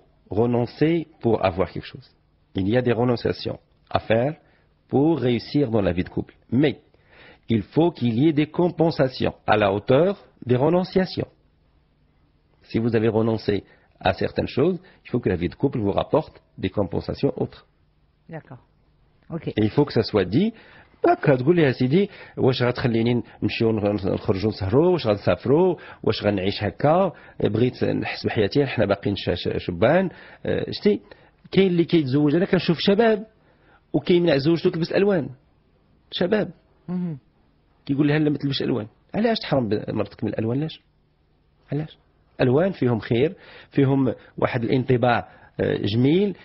B: renoncer pour avoir quelque chose. Il y a des renonciations à faire pour réussir dans la vie de couple. Mais il faut qu'il y ait des compensations à la hauteur des renonciations. Si vous avez renoncé à certaines choses, il faut que la vie de couple vous rapporte des compensations autres.
A: D'accord. Ok.
B: Et il faut que ça soit dit. كتقول لي سيدي واش غتخليني نمشيو نخرجوا نسهروا، واش غنسافروا، واش غنعيش هكا، بغيت نحس بحياتي حنا باقيين شبان. شتي كاين اللي كيتزوج، انا كنشوف شباب وكيمنع زوجته تلبس الوان، شباب كيقول لها لا ما تلبسش الوان. علاش تحرم مرتك من الالوان؟ علاش؟ الوان فيهم خير، فيهم واحد الانطباع جميل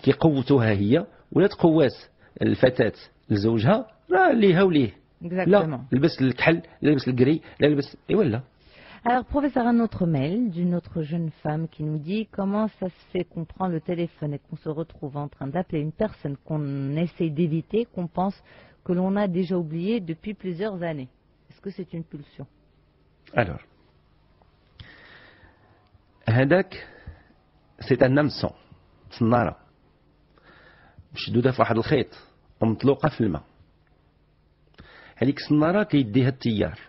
B: كيقوتوها هي، ولا تقواس الفتاه لزوجها راه ليها وليه. لا لبس الكحل، لا لبس الكري، لا لبس ولا.
A: Alors, professeur, un autre mail d'une autre jeune femme qui nous dit comment ça se fait qu'on prend le téléphone et qu'on se retrouve en train d'appeler une personne qu'on essaye d'éviter, qu'on pense que l'on a déjà oublié depuis plusieurs années. Est-ce que c'est une pulsion?
B: Alors, هذاك c'est un hameçon صنارة مشدودة في واحد الخيط ومطلوقة في الماء. هذيك الصنارة كيديها التيار.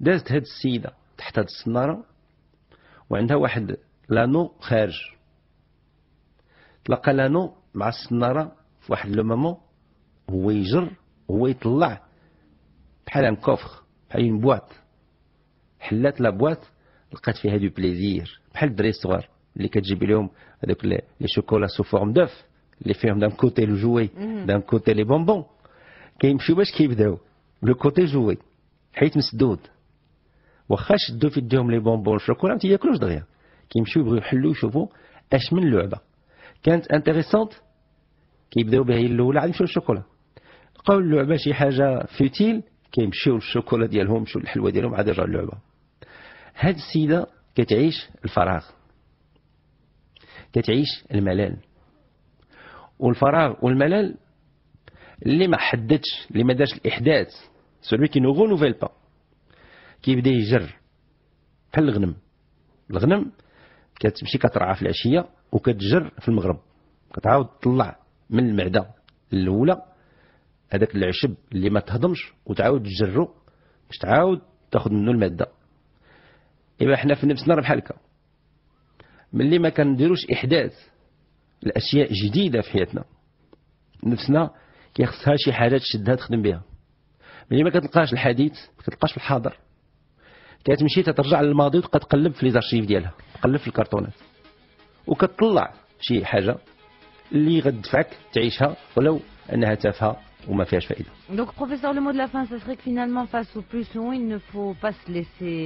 B: دازت هاد السيدة تحت هاد الصنارة وعندها واحد لانو خارج، تلقى لانو مع الصنارة في واحد لو مومون هو يجر هو يطلع بحال ان كوفر، بحال اون بواط. حلات لا بواط لقات فيها دو بليزير بحال الدراري الصغار اللي كتجيب لهم هذوك لي شوكولا سو فورم دوف اللي فيهم دان كوتي لو جوي دان كوتي لي بونبون. كيمشيو باش كيبداو لو كوتي جوي حيت مسدود، واخا شدو في يديهم لي بونبون الشوكولا ما تياكلوش دغيا، كيمشيو يبغيو يحلوا يشوفوا اش من لعبه كانت انتريسونت كيبداو بها هي الاولى عاد يمشيو للشوكولا، لقاو اللعبه شي حاجه فيتيل كيمشيو للشوكولا ديالهم، يمشيو للحلوه ديالهم، عاد يرجعوا للعبه. هاد السيده كتعيش الفراغ، كتعيش الملل، والفراغ والملل اللي ما حددش، اللي ما دارش الاحداث، سولوي كي نو رونوفيل با، كيبدا يجر بحال الغنم. الغنم كتمشي كترعى في العشيه وكتجر في المغرب، كتعاود تطلع من المعده الاولى هذاك العشب اللي ما تهضمش وتعاود تجرو باش تعاود تاخذ منه الماده. ايوا حنا في نفسنا راه بحال هكا، ملي ما كنديروش احداث الاشياء جديده في حياتنا، نفسنا كيخصها شي حاجه تشدها تخدم بها. ملي ما كتلقاش الحديث ما كتلقاش في الحاضر، كتمشي تترجع للماضي وتبقى تقلب في لي زارشيف ديالها، تقلب في الكرتونات وكتطلع شي حاجه اللي غتدفعك تعيشها ولو انها تافهه وما فيهاش فائده.
A: Donc professeur, le mot de la fin, ce serait que finalement face aux pulsions, il ne faut pas se laisser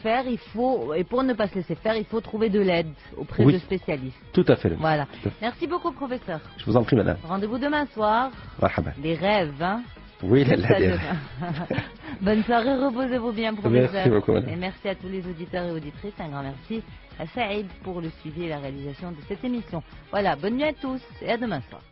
A: faire, il faut, et pour ne pas se laisser faire, il faut trouver de l'aide auprès de spécialistes.
B: Tout à fait.
A: Voilà. Merci beaucoup professeur.
B: Je vous en prie madame.
A: Rendez-vous demain soir.
B: Marhaba.
A: Les rêves, hein.
B: Oui,
A: Bonne soirée, reposez-vous bien professeur.
B: Merci beaucoup madame.
A: Et merci à tous les auditeurs et auditrices, un grand merci à Saïd pour le suivi et la réalisation de cette émission. Voilà, bonne nuit à tous et à demain soir.